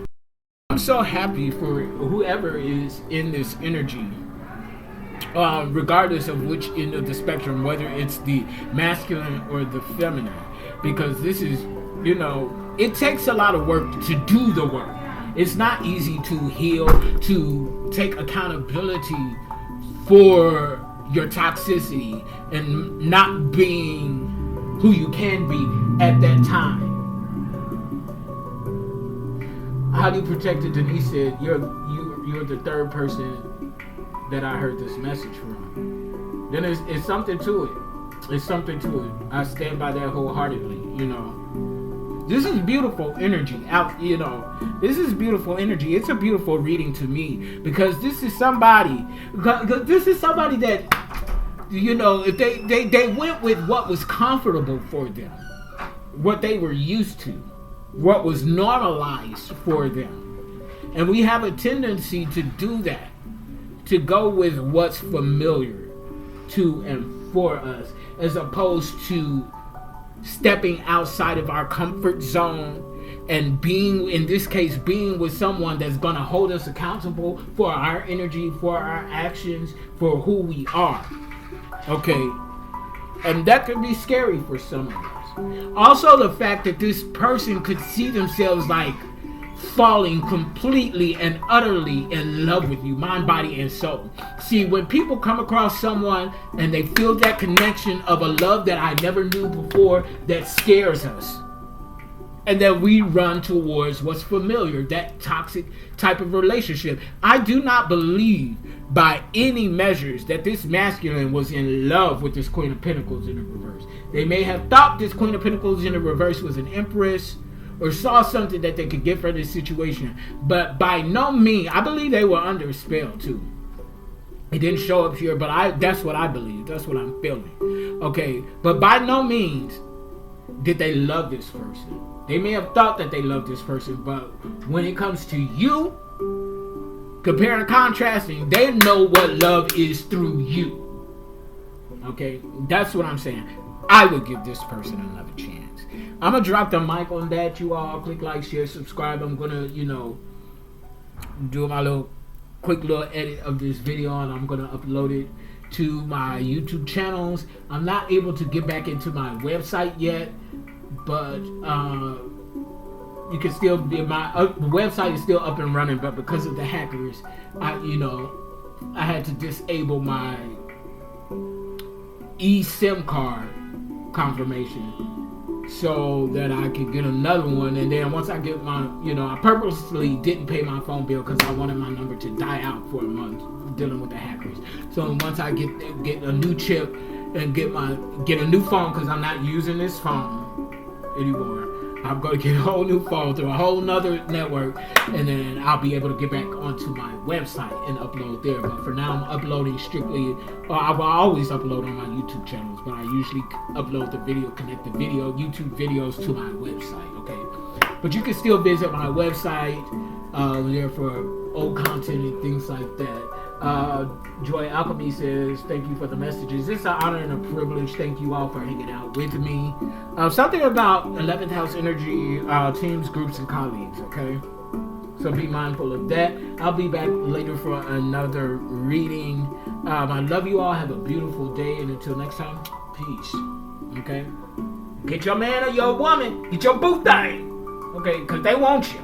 I'm so happy for whoever is in this energy regardless of which end of the spectrum, whether it's the masculine or the feminine, because this is, it takes a lot of work to do the work. It's not easy to heal, to take accountability for your toxicity and not being who you can be at that time. How do you protect it? Denise said, you're the third person that I heard this message from. Then it's something to it. It's something to it. I stand by that wholeheartedly, This is beautiful energy This is beautiful energy. It's a beautiful reading to me, because this is somebody that, if they went with what was comfortable for them, what they were used to, what was normalized for them. And we have a tendency to do that, to go with what's familiar to and for us, as opposed to stepping outside of our comfort zone and being with someone that's going to hold us accountable for our energy, for our actions, for who we are. Okay? And that could be scary for some of us. Also, the fact that this person could see themselves like falling completely and utterly in love with you, mind, body, and soul. See, when people come across someone and they feel that connection of a love that I never knew before, that scares us. And then we run towards what's familiar, that toxic type of relationship. I do not believe by any measures that this masculine was in love with this Queen of Pentacles in the reverse. They may have thought this Queen of Pentacles in the reverse was an empress, or saw something that they could get from this situation. But by no means, I believe they were under a spell too. It didn't show up here, but that's what I believe. That's what I'm feeling. Okay, but by no means did they love this person. They may have thought that they loved this person, but when it comes to you, comparing and contrasting, they know what love is through you. Okay, that's what I'm saying. I would give this person another chance. I'm going to drop the mic on that. You all click like, share, subscribe. I'm going to, do my quick little edit of this video, and I'm going to upload it to my YouTube channels. I'm not able to get back into my website yet, but you can still be, my website is still up and running, but because of the hackers, I had to disable my eSIM card confirmation so that I could get another one. And then once I get my, I purposely didn't pay my phone bill because I wanted my number to die out for a month dealing with the hackers. So once I get a new chip and get a new phone, because I'm not using this phone anymore, I'm going to get a whole new phone through a whole nother network, and then I'll be able to get back onto my website and upload there. But for now, I'm uploading strictly, I will always upload on my YouTube channels, but I usually upload connect the YouTube videos to my website, okay? But you can still visit my website there for old content and things like that. Joy Alchemy says, thank you for the messages. It's an honor and a privilege. Thank you all for hanging out with me. Something about 11th house energy, teams, groups, and colleagues, okay? So be mindful of that. I'll be back later for another reading. I love you all. Have a beautiful day. And until next time, peace. Okay? Get your man or your woman. Get your boo thing. Okay? Because they want you.